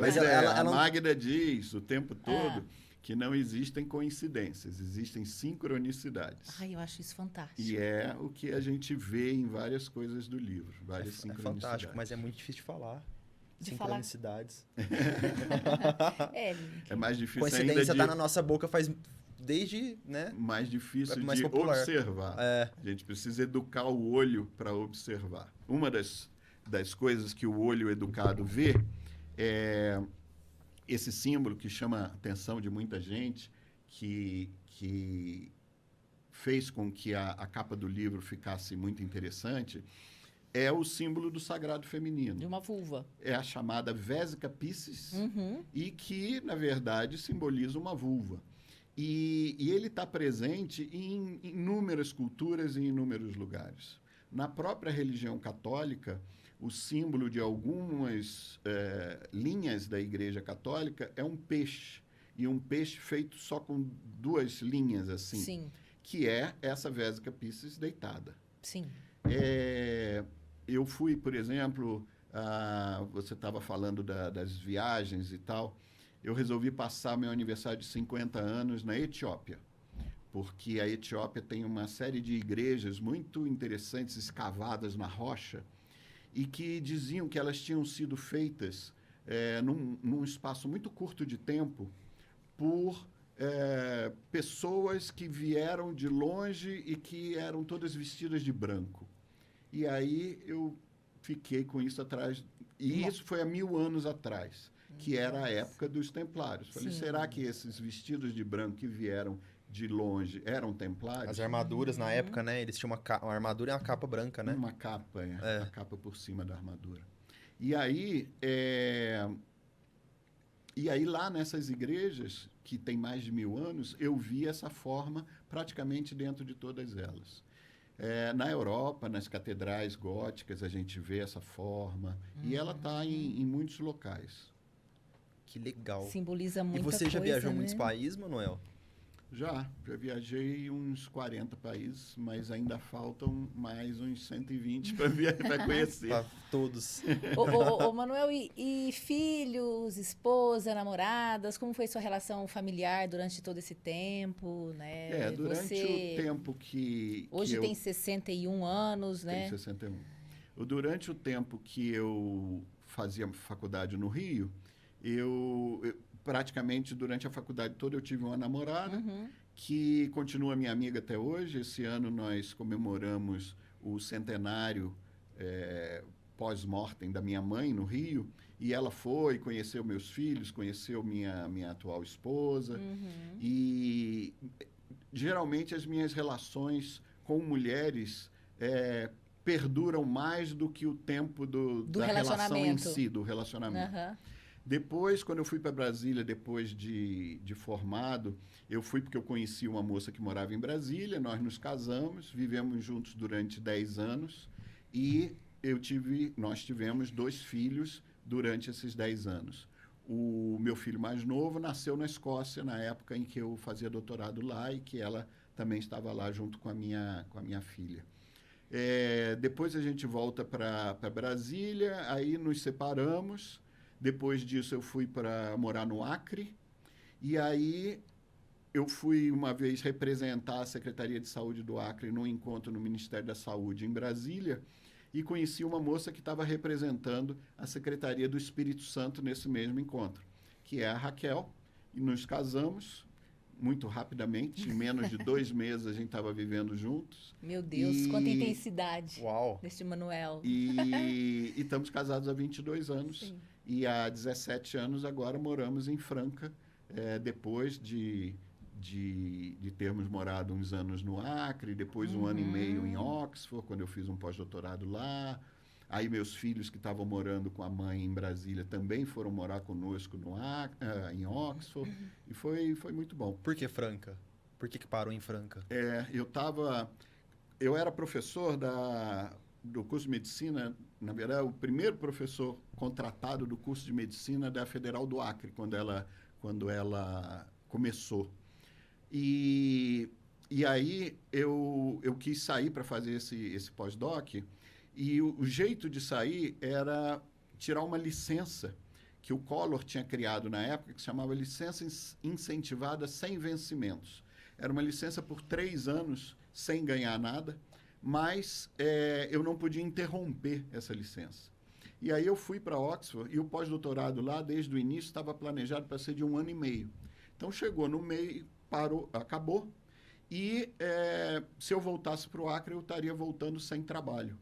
Mas ela a não- Magda diz o tempo todo que não existem coincidências, existem sincronicidades. Ai, eu acho isso fantástico. E é o que a gente vê em várias coisas do livro, várias É sincronicidades. fantástico, mas é muito difícil de falar. De falar. Sincronicidades. É mais difícil Coincidência ainda tá na nossa boca faz desde, né? mais difícil mais de popular. observar. A gente precisa educar o olho para observar. Uma das coisas que o olho educado vê é esse símbolo que chama a atenção de muita gente, que fez com que a capa do livro ficasse muito interessante, é o símbolo do sagrado feminino. De uma vulva. É a chamada Vesica Piscis, Uhum. e que, na verdade, simboliza uma vulva. E ele está presente em inúmeras culturas e em inúmeros lugares. Na própria religião católica, o símbolo de algumas linhas da Igreja Católica é um peixe. E um peixe feito só com 2 linhas, assim. Sim, Que é essa Vesica Piscis deitada. sim. Eu fui, por exemplo, você estava falando das viagens e tal, eu resolvi passar meu aniversário de 50 anos na Etiópia, porque a Etiópia tem uma série de igrejas muito interessantes, escavadas na rocha, e que diziam que elas tinham sido feitas num espaço muito curto de tempo por pessoas que vieram de longe e que eram todas vestidas de branco. E aí eu fiquei com isso atrás. E isso foi há 1000 anos atrás, que era a época dos templários. Falei, Sim. será que esses vestidos de branco que vieram de longe eram templários? As armaduras na época, né? Eles tinham uma armadura e uma capa branca, né? Uma capa, a capa por cima da armadura. E aí lá nessas igrejas, que tem mais de 1000 anos, eu vi essa forma praticamente dentro de todas elas. Na Europa, nas catedrais góticas, a gente vê essa forma. E ela está em muitos locais. Que legal. Simboliza muita E coisa, você já viajou né? muitos países, Manuel? Já viajei uns 40 países, mas ainda faltam mais uns 120 para conhecer. Pra todos. Ô, Manuel, e filhos, esposa, namoradas, como foi sua relação familiar durante todo esse tempo, né? Durante o tempo que Hoje eu tem 61 anos, né? Tenho 61. Durante o tempo que eu fazia faculdade no Rio, eu praticamente durante a faculdade toda eu tive uma namorada que continua minha amiga até hoje. Esse ano nós comemoramos o centenário pós-mortem da minha mãe no Rio, e ela foi, conheceu meus filhos, conheceu minha atual esposa. E geralmente as minhas relações com mulheres perduram mais do que o tempo da relação em si, do relacionamento. Depois, quando eu fui para Brasília, depois de formado, eu fui porque eu conheci uma moça que morava em Brasília, nós nos casamos, vivemos juntos durante 10 anos e nós tivemos 2 filhos durante esses 10 anos. O meu filho mais novo nasceu na Escócia, na época em que eu fazia doutorado lá e que ela também estava lá junto com a minha filha. Depois a gente volta para Brasília, aí nos separamos. Depois disso eu fui para morar no Acre, e aí eu fui uma vez representar a Secretaria de Saúde do Acre num encontro no Ministério da Saúde em Brasília, e conheci uma moça que estava representando a Secretaria do Espírito Santo nesse mesmo encontro, que é a Raquel, e nos casamos muito rapidamente, em menos de 2 meses a gente estava vivendo juntos. Meu Deus, quanta intensidade desse Manuel. E estamos casados há 22 anos. Sim. E há 17 anos agora moramos em Franca, depois de termos morado uns anos no Acre, depois 1 ano e meio em Oxford, quando eu fiz um pós-doutorado lá. Aí meus filhos que estavam morando com a mãe em Brasília também foram morar conosco em Oxford, e foi muito bom. Por que Franca? Por que parou em Franca? Eu era professor do curso de medicina, na verdade, o primeiro professor contratado do curso de medicina da Federal do Acre, quando ela começou. E aí eu quis sair para fazer esse pós-doc, e o jeito de sair era tirar uma licença que o Collor tinha criado na época, que se chamava Licença Incentivada Sem Vencimentos. Era uma licença por 3 anos, sem ganhar nada, mas eu não podia interromper essa licença. E aí eu fui para Oxford, e o pós-doutorado lá, desde o início, estava planejado para ser de 1 ano e meio. Então, chegou no meio, parou, acabou, e se eu voltasse para o Acre, eu estaria voltando sem trabalho.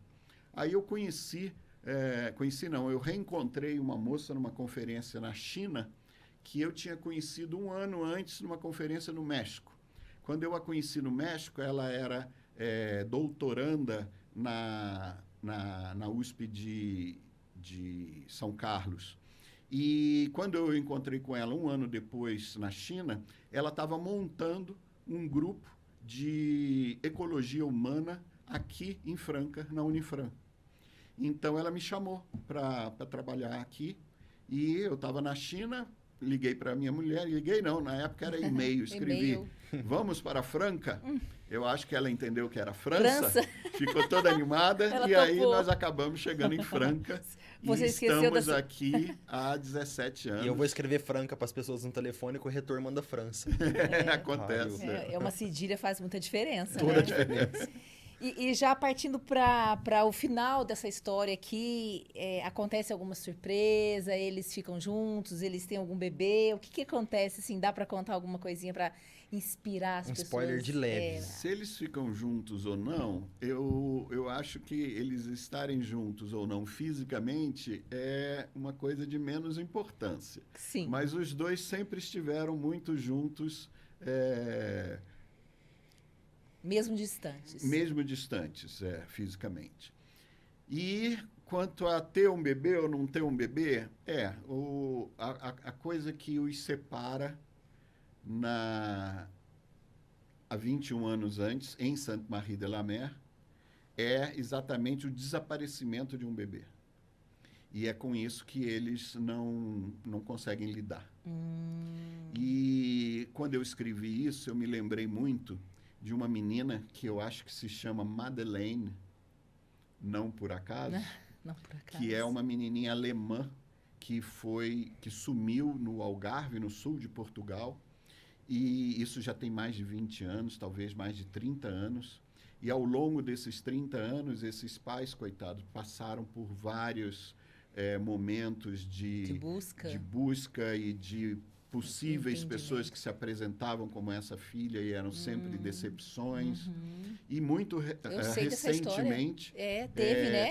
Aí eu eu reencontrei uma moça numa conferência na China, que eu tinha conhecido 1 ano antes numa conferência no México. Quando eu a conheci no México, ela era doutoranda na USP de São Carlos. E quando eu encontrei com ela 1 ano depois na China, ela estava montando um grupo de ecologia humana aqui em Franca, na Unifran. Então ela me chamou para trabalhar aqui, e eu estava na China, liguei para minha mulher, na época era e-mail, escrevi, vamos para Franca? Eu acho que ela entendeu que era França. Ficou toda animada, e aí nós acabamos chegando em Franca. Você estamos aqui há 17 anos. E eu vou escrever Franca para as pessoas no telefone, e o corretor manda França. Acontece. Uma cedilha faz muita diferença. Toda a diferença. E já partindo para o final dessa história aqui, acontece alguma surpresa? Eles ficam juntos? Eles têm algum bebê? O que acontece? Assim, dá para contar alguma coisinha para inspirar as pessoas? Spoiler de leve. Se eles ficam juntos ou não, eu acho que eles estarem juntos ou não fisicamente é uma coisa de menos importância. Sim. Mas os dois sempre estiveram muito juntos. Mesmo distantes. Mesmo distantes, fisicamente. E quanto a ter um bebê ou não ter um bebê, a coisa que os separa há 21 anos antes, em Sainte-Marie-de-la-Mer, é exatamente o desaparecimento de um bebê. E é com isso que eles não conseguem lidar. E quando eu escrevi isso, eu me lembrei muito de uma menina que eu acho que se chama Madeleine, não por acaso, Não, por acaso. que é uma menininha alemã que sumiu no Algarve, no sul de Portugal. E isso já tem mais de 20 anos, talvez mais de 30 anos. E ao longo desses 30 anos, esses pais, coitados, passaram por vários momentos de busca e de possíveis pessoas que se apresentavam como essa filha e eram sempre decepções. E muito recentemente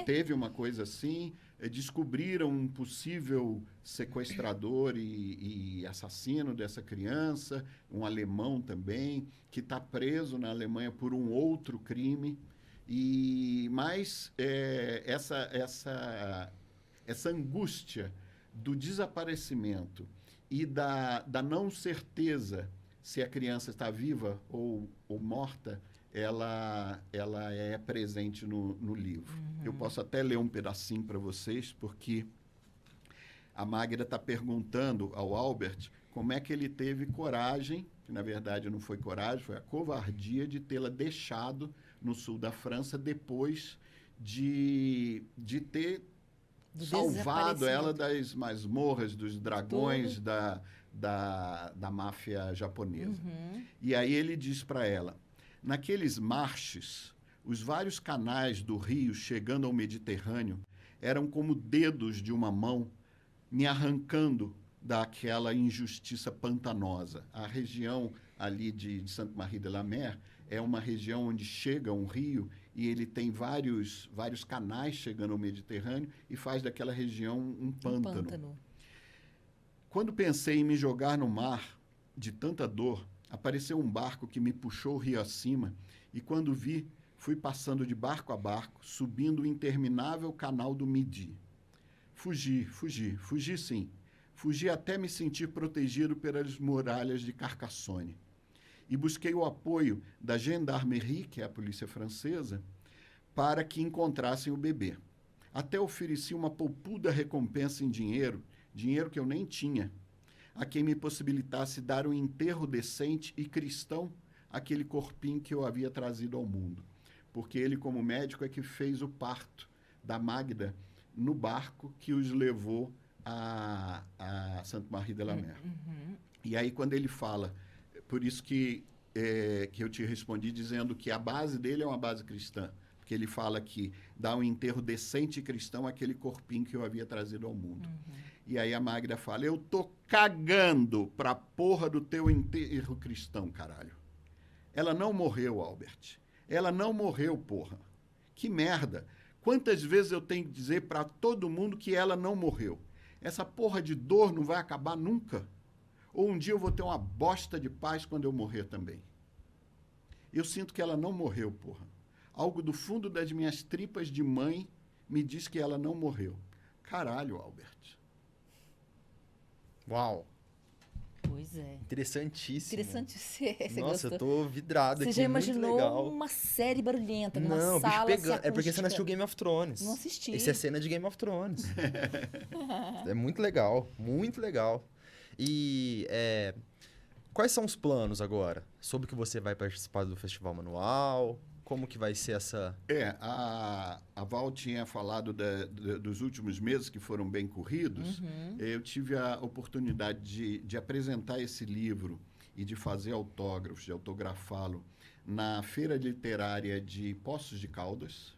teve uma coisa assim, descobriram um possível sequestrador e assassino dessa criança, um alemão também, que está preso na Alemanha por um outro crime. Mas essa angústia do desaparecimento e da não certeza se a criança está viva ou morta, ela é presente no livro. Eu posso até ler um pedacinho para vocês, porque a Magda está perguntando ao Albert como é que ele teve coragem, que na verdade não foi coragem, foi a covardia de tê-la deixado no sul da França depois de ter salvado ela das masmorras, dos dragões da máfia japonesa. E aí ele diz para ela: naqueles marches, os vários canais do rio chegando ao Mediterrâneo eram como dedos de uma mão me arrancando daquela injustiça pantanosa. A região ali de Sainte-Marie-de-la-Mer é uma região onde chega um rio e ele tem vários canais chegando ao Mediterrâneo e faz daquela região um pântano. Quando pensei em me jogar no mar de tanta dor, apareceu um barco que me puxou o rio acima e quando vi, fui passando de barco a barco, subindo o interminável canal do Midi. Fugi sim. Fugi até me sentir protegido pelas muralhas de Carcassonne. E busquei o apoio da Gendarmerie, que é a polícia francesa, para que encontrassem o bebê. Até ofereci uma poupuda recompensa em dinheiro que eu nem tinha, a quem me possibilitasse dar um enterro decente e cristão àquele corpinho que eu havia trazido ao mundo. Porque ele, como médico, é que fez o parto da Magda no barco que os levou a Sainte-Marie-de-la-Mer. E aí, quando ele fala... Por isso que eu te respondi dizendo que a base dele é uma base cristã. Porque ele fala que dá um enterro decente e cristão àquele corpinho que eu havia trazido ao mundo. E aí a Magda fala: eu tô cagando pra porra do teu enterro cristão, caralho. Ela não morreu, Albert. Ela não morreu, porra. Que merda. Quantas vezes eu tenho que dizer pra todo mundo que ela não morreu? Essa porra de dor não vai acabar nunca. Ou um dia eu vou ter uma bosta de paz quando eu morrer também. Eu sinto que ela não morreu, porra. Algo do fundo das minhas tripas de mãe me diz que ela não morreu. Caralho, Albert. Uau. Pois é. Interessantíssimo. Interessante você Nossa, gostou. eu tô vidrado aqui, Você já muito imaginou legal. uma série barulhenta numa Não, sala bicho pegando. sem É porque você não acústica? assistiu Game of Thrones. Não assisti. Essa é cena de Game of Thrones. É muito legal, muito legal. E quais são os planos agora? Sobre que você vai participar do Festival Manual? Como que vai ser essa... A Val tinha falado dos últimos meses que foram bem corridos. Eu tive a oportunidade de apresentar esse livro e de fazer autógrafos, de autografá-lo na Feira Literária de Poços de Caldas.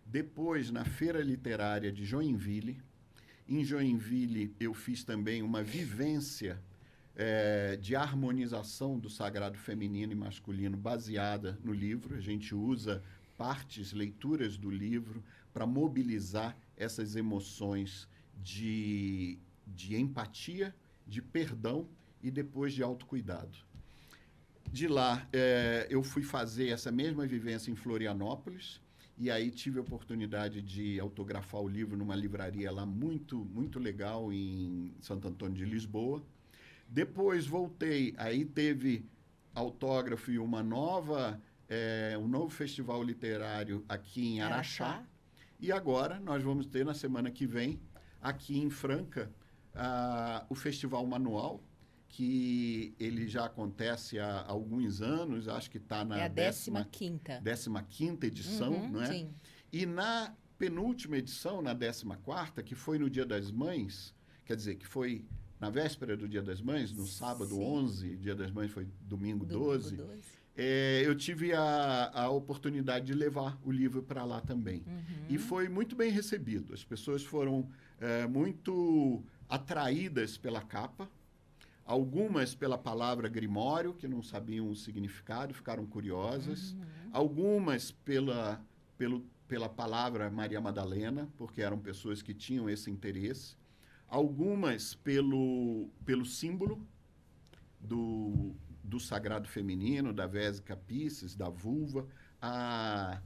Depois, na Feira Literária de Joinville. Em Joinville, eu fiz também uma vivência de harmonização do sagrado feminino e masculino baseada no livro. A gente usa leituras do livro para mobilizar essas emoções de empatia, de perdão e depois de autocuidado. De lá, eu fui fazer essa mesma vivência em Florianópolis e aí tive a oportunidade de autografar o livro numa livraria lá muito, muito legal em Santo Antônio de Lisboa. Depois voltei, aí teve autógrafo e uma nova um novo festival literário aqui em Araxá. E agora nós vamos ter, na semana que vem, aqui em Franca, o Festival Manual, que ele já acontece há alguns anos, acho que está na 15ª edição, não é? Sim. E na penúltima edição, na 14ª, que foi no Dia das Mães, quer dizer, que foi na véspera do Dia das Mães, no sábado 11, Dia das Mães foi domingo 12, eu tive a oportunidade de levar o livro para lá também. E foi muito bem recebido. As pessoas foram muito atraídas pela capa, algumas pela palavra Grimório, que não sabiam o significado, ficaram curiosas. Algumas pela palavra Maria Madalena, porque eram pessoas que tinham esse interesse. Algumas pelo símbolo do sagrado feminino, da Vésica Piscis, da vulva. A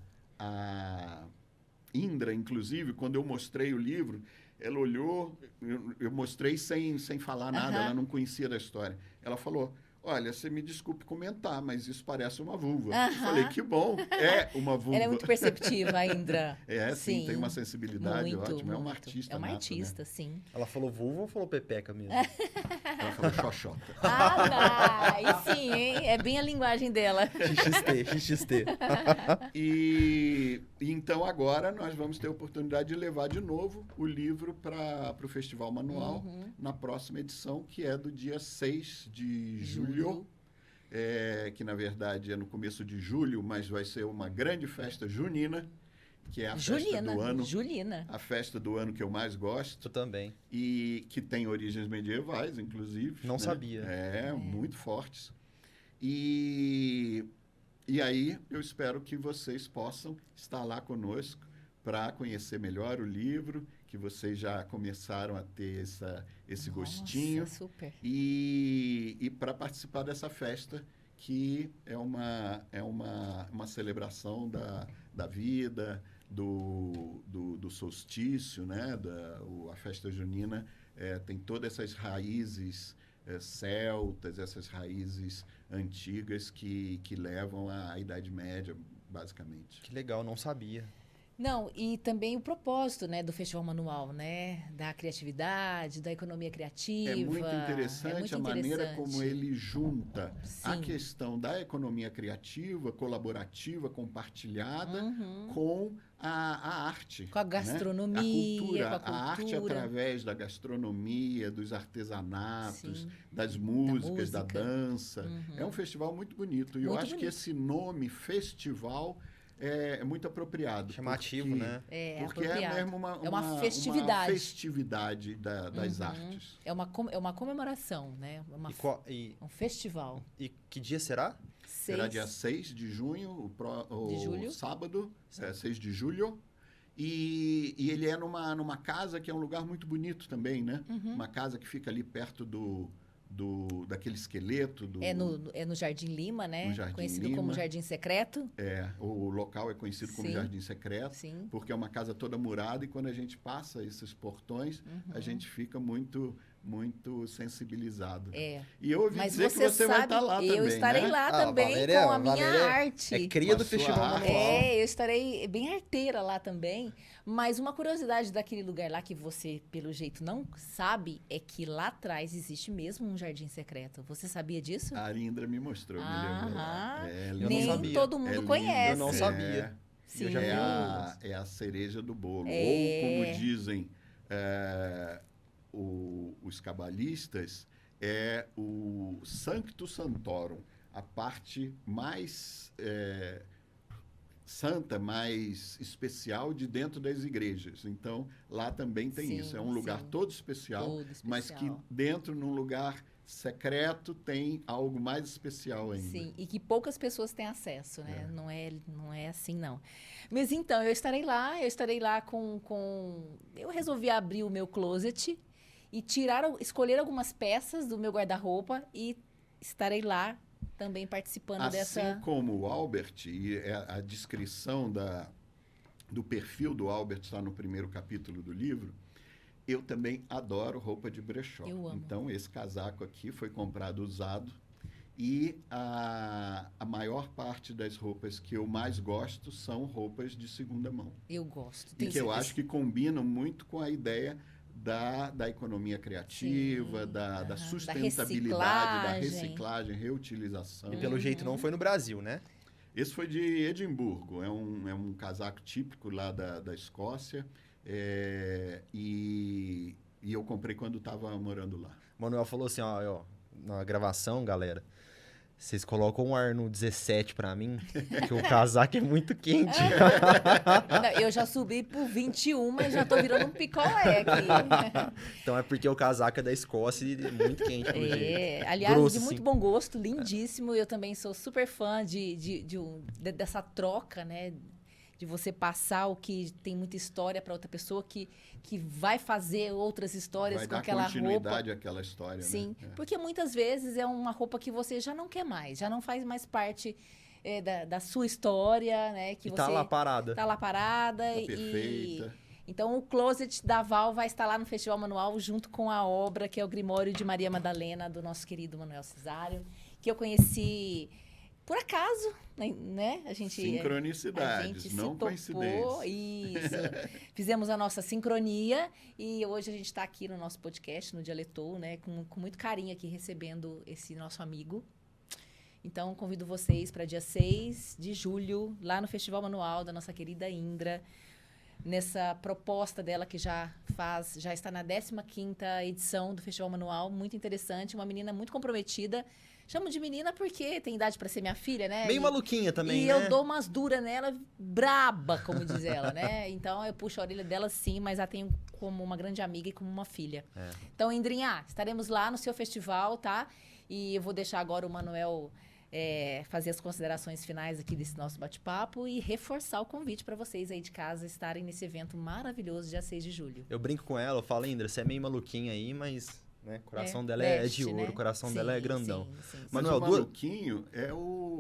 Indra, inclusive, quando eu mostrei o livro, ela olhou, eu mostrei sem falar nada, ela não conhecia da história. Ela falou, olha, você me desculpe comentar, mas isso parece uma vulva. Eu falei, que bom, é uma vulva. Ela é muito perceptiva, a Indra. Sim, tem uma sensibilidade ótima, é uma artista. É uma nata, artista, né? Sim. Ela falou vulva ou falou pepeca mesmo? Ela falou xoxota. E sim, hein? É bem a linguagem dela. XXT. E então agora nós vamos ter a oportunidade de levar de novo o livro para o Festival Manual na próxima edição, que é do dia 6 de julho. Que na verdade é no começo de julho, mas vai ser uma grande festa junina, que é a festa do ano. A festa do ano que eu mais gosto. Eu também. E que tem origens medievais, inclusive. Não sabia. Muito fortes. E aí eu espero que vocês possam estar lá conosco para conhecer melhor o livro, que vocês já começaram a ter esse gostinho. Super. E para participar dessa festa, que é uma celebração da vida, do solstício, né? A festa junina tem todas essas raízes celtas, essas raízes antigas que levam à Idade Média, basicamente. Que legal, não sabia. Não, e também o propósito, né, do Festival Manual, né? Da criatividade, da economia criativa. É muito interessante a maneira como ele junta a questão da economia criativa, colaborativa, compartilhada, com a arte. Com a gastronomia, né? com a cultura. A arte através da gastronomia, dos artesanatos, das músicas, da dança. É um festival muito bonito. E eu acho que esse nome, festival, é muito apropriado. Chamativo, né? Porque é mesmo uma festividade. Uma festividade das artes. É uma comemoração, né? Um festival. E que dia será? Será dia 6 de junho, sábado, 6 de julho. E ele é numa casa que é um lugar muito bonito também, né? Uma casa que fica ali perto daquele esqueleto. No Jardim Lima, né? No Jardim conhecido Lima. como Jardim Secreto. O local é conhecido como Jardim Secreto, porque é uma casa toda murada e quando a gente passa esses portões, a gente fica muito sensibilizado. E eu ouvi dizer que você vai estar lá também, eu estarei lá também com a minha arte. É cria do Festival Manual. Eu estarei bem arteira lá também. Mas uma curiosidade daquele lugar lá que você, pelo jeito, não sabe, é que lá atrás existe mesmo um jardim secreto. Você sabia disso? A Arindra me mostrou, me levou lá. Eu não sabia. Nem todo mundo conhece. Eu não sabia. Sim. É a cereja do bolo. Ou, como dizem os cabalistas, é o Sanctus Santorum, a parte mais santa, mais especial de dentro das igrejas. Então, lá também tem isso. É um lugar todo especial, mas que dentro, num lugar secreto, tem algo mais especial ainda. Sim, e que poucas pessoas têm acesso, né? Não é assim, não. Mas então, eu estarei lá com... Eu resolvi abrir o meu closet e escolher algumas peças do meu guarda-roupa e estarei lá também participando dessa... Assim como o Albert, e a descrição do perfil do Albert está no primeiro capítulo do livro, eu também adoro roupa de brechó. Eu amo. Então, esse casaco aqui foi comprado usado E a maior parte das roupas que eu mais gosto são roupas de segunda mão. Eu gosto. E que eu acho que combinam muito com a ideia da economia criativa, da sustentabilidade, da reciclagem, reutilização. E pelo jeito não foi no Brasil, né? Esse foi de Edimburgo, é um casaco típico lá da Escócia, e eu comprei quando estava morando lá. Manuel falou assim, ó, na gravação, galera, vocês colocam um ar no 17 pra mim, que o casaco é muito quente. Não, eu já subi pro 21, mas já tô virando um picolé aqui. Então é porque o casaco é da Escócia e é muito quente, pelo jeito. Aliás, Grosso, de muito assim. bom gosto, lindíssimo. Eu também sou super fã dessa troca, né? De você passar o que tem muita história para outra pessoa que vai fazer outras histórias com aquela roupa. Vai dar continuidade àquela história, Sim, né? porque muitas vezes é uma roupa que você já não quer mais, já não faz mais parte da sua história, né? Que E você tá lá parada. tá lá parada. Tá perfeita. Então, o Closet da Val vai estar lá no Festival Manual junto com a obra, que é o Grimório de Maria Madalena, do nosso querido Manuel Cesário, que eu conheci por acaso, né? Sincronicidades, não coincidências. Isso. Fizemos a nossa sincronia e hoje a gente está aqui no nosso podcast, no Dialetou, né? Com muito carinho aqui recebendo esse nosso amigo. Então, convido vocês para dia 6 de julho, lá no Festival Manual da nossa querida Indra, nessa proposta dela que já está na 15ª edição do Festival Manual, muito interessante, uma menina muito comprometida. Chamo de menina porque tem idade para ser minha filha, né? Meio maluquinha também, e né? eu dou umas duras nela, braba, como diz ela, né? Então, eu puxo a orelha dela sim, mas a tenho como uma grande amiga e como uma filha. Então, Indrinha, estaremos lá no seu festival, tá? E eu vou deixar agora o Manuel fazer as considerações finais aqui desse nosso bate-papo e reforçar o convite para vocês aí de casa estarem nesse evento maravilhoso, dia 6 de julho. Eu brinco com ela, eu falo, Indra, você é meio maluquinha aí, mas... Né? O coração dela é de ouro, né? o coração dela é grandão. Sim. Manuel, o maluquinho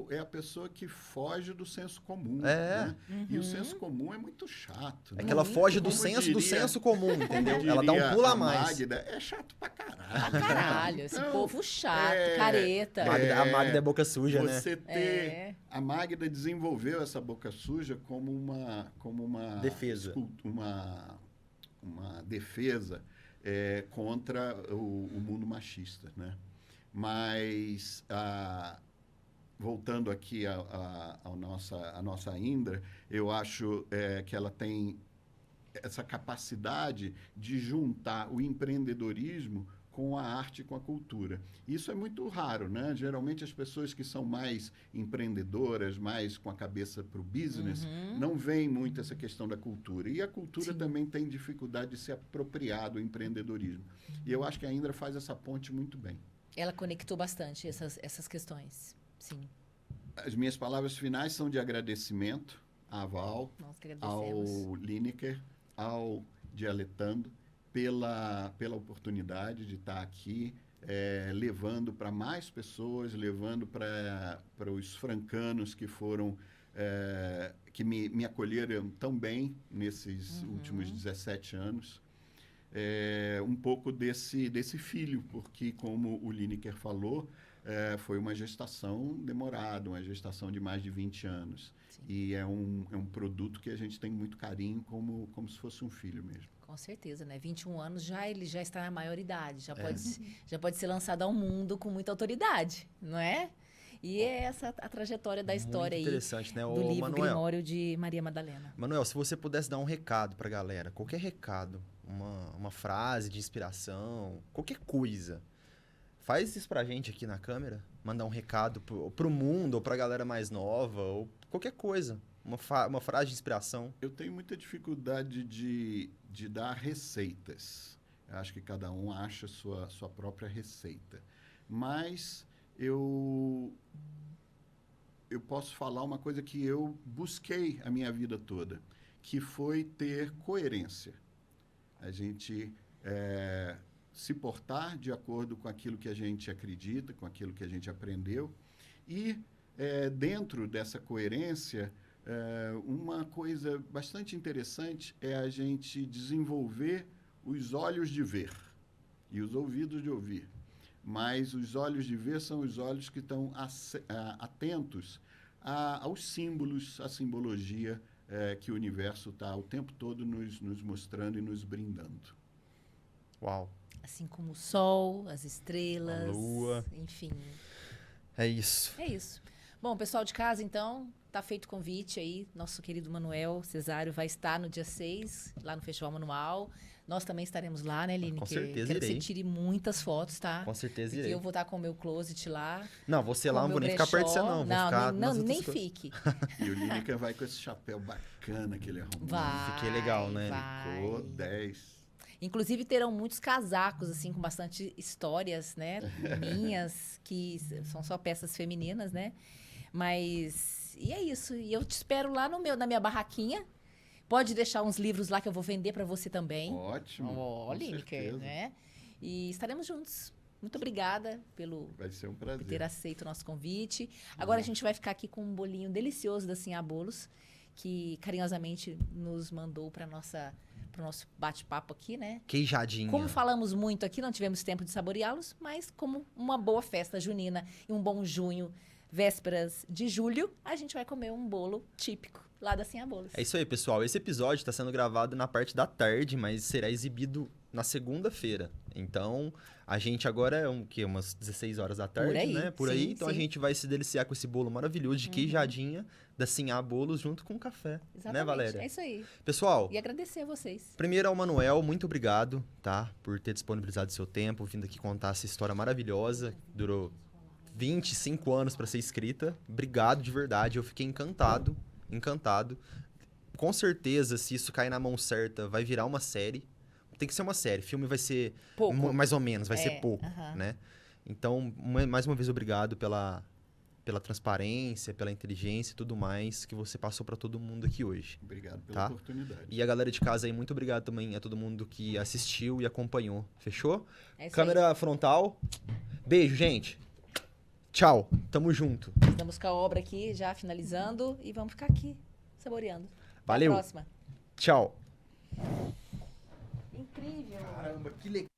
é a pessoa que foge do senso comum. Né? E o senso comum é muito chato. É que ela foge do senso comum, entendeu? Ela dá um pulo a mais. Magda é chato pra caralho. Pra caralho, esse povo chato, careta. A Magda é boca suja, né? Você ter... A Magda desenvolveu essa boca suja como uma defesa. Uma defesa contra o mundo machista, né? Mas, voltando aqui à nossa Indra, eu acho que ela tem essa capacidade de juntar o empreendedorismo com a arte e com a cultura. Isso é muito raro, né? Geralmente as pessoas que são mais empreendedoras, mais com a cabeça para o business, não veem muito essa questão da cultura. E a cultura também tem dificuldade de se apropriar do empreendedorismo. E eu acho que a Indra faz essa ponte muito bem. Ela conectou bastante essas questões, sim. As minhas palavras finais são de agradecimento à Val, ao Lineker, ao Dialetando, pela oportunidade de estar aqui, levando para mais pessoas, levando para os francanos que foram, que me acolheram tão bem nesses últimos 17 anos, um pouco desse filho, porque, como o Lineker falou, foi uma gestação demorada, uma gestação de mais de 20 anos. Sim. E é um produto que a gente tem muito carinho, como se fosse um filho mesmo. Com certeza, né? 21 anos, ele já está na maioridade, já pode ser lançado ao mundo com muita autoridade, não é? E é essa a trajetória da história aí, interessante, né? do livro Manuel, Grimório de Maria Madalena. Manuel, se você pudesse dar um recado para a galera, qualquer recado, uma frase de inspiração, qualquer coisa, faz isso pra gente aqui na câmera, mandar um recado pro mundo, ou pra galera mais nova, ou qualquer coisa. Uma frase de inspiração. Eu tenho muita dificuldade de dar receitas. Eu acho que cada um acha sua própria receita. Mas eu posso falar uma coisa que eu busquei a minha vida toda, que foi ter coerência. A gente se portar de acordo com aquilo que a gente acredita, com aquilo que a gente aprendeu. E, dentro dessa coerência, uma coisa bastante interessante é a gente desenvolver os olhos de ver e os ouvidos de ouvir. mas os olhos de ver são os olhos que estão atentos aos símbolos, à simbologia que o universo está o tempo todo nos mostrando e nos brindando. Uau. Assim como o sol, as estrelas, a lua. Enfim. É isso. É isso. Bom, pessoal de casa, então, tá feito o convite aí. Nosso querido Manuel Cesário vai estar no dia 6, lá no Festival Manual. Nós também estaremos lá, né, Lineker? Com certeza Quero irei. que você tire muitas fotos, tá? Com certeza Porque irei. eu vou estar com o meu closet lá. Não, você lá, com não o vou meu nem ficar perto de você, brechó. não. Vou ficar Não, nas outras nem coisas. fique. E o Lineker vai com esse chapéu bacana que ele arrumou. Vai. Fiquei legal, né? Ficou 10. Inclusive, terão muitos casacos, assim, com bastante histórias, né? Minhas, que são só peças femininas, né? Mas... E é isso. E eu te espero lá na minha barraquinha. Pode deixar uns livros lá que eu vou vender para você também. Ótimo. Ó, Lineker, né? E estaremos juntos. Muito obrigada Vai ser um por prazer. ter aceito o nosso convite. Agora a gente vai ficar aqui com um bolinho delicioso da Sinhá Bolos, que carinhosamente nos mandou para o nosso bate-papo aqui, né? Queijadinha. Como falamos muito aqui, não tivemos tempo de saboreá-los, mas como uma boa festa junina e um bom junho, vésperas de julho, a gente vai comer um bolo típico lá da Sinhá Bolos. É isso aí, pessoal. Esse episódio está sendo gravado na parte da tarde, mas será exibido na segunda-feira. Então, a gente agora é umas 16 horas da tarde, Por aí, né? Por sim, aí. Então, sim. a gente vai se deliciar com esse bolo maravilhoso de queijadinha da Sinhá Bolos junto com café. Exatamente, Né, Valéria? é isso aí. Pessoal, E agradecer a vocês. primeiro ao Manuel, muito obrigado, tá? Por ter disponibilizado seu tempo, vindo aqui contar essa história maravilhosa. Durou 25 anos para ser escrita. Obrigado de verdade, eu fiquei encantado. Com certeza, se isso cair na mão certa, vai virar uma série. Tem que ser uma série. Filme vai ser Pouco. mais ou menos, vai ser pouco, aham. né? Então, mais uma vez, obrigado pela transparência, pela inteligência e tudo mais que você passou para todo mundo aqui hoje. Obrigado pela Tá? oportunidade. E a galera de casa aí, muito obrigado também a todo mundo que assistiu e acompanhou. Fechou? É isso Câmera frontal. Beijo, gente. Tchau. Tamo junto. aí. Estamos com a obra aqui já finalizando e vamos ficar aqui saboreando. Até Valeu. a próxima. Tchau. Incrível. Caramba, que legal.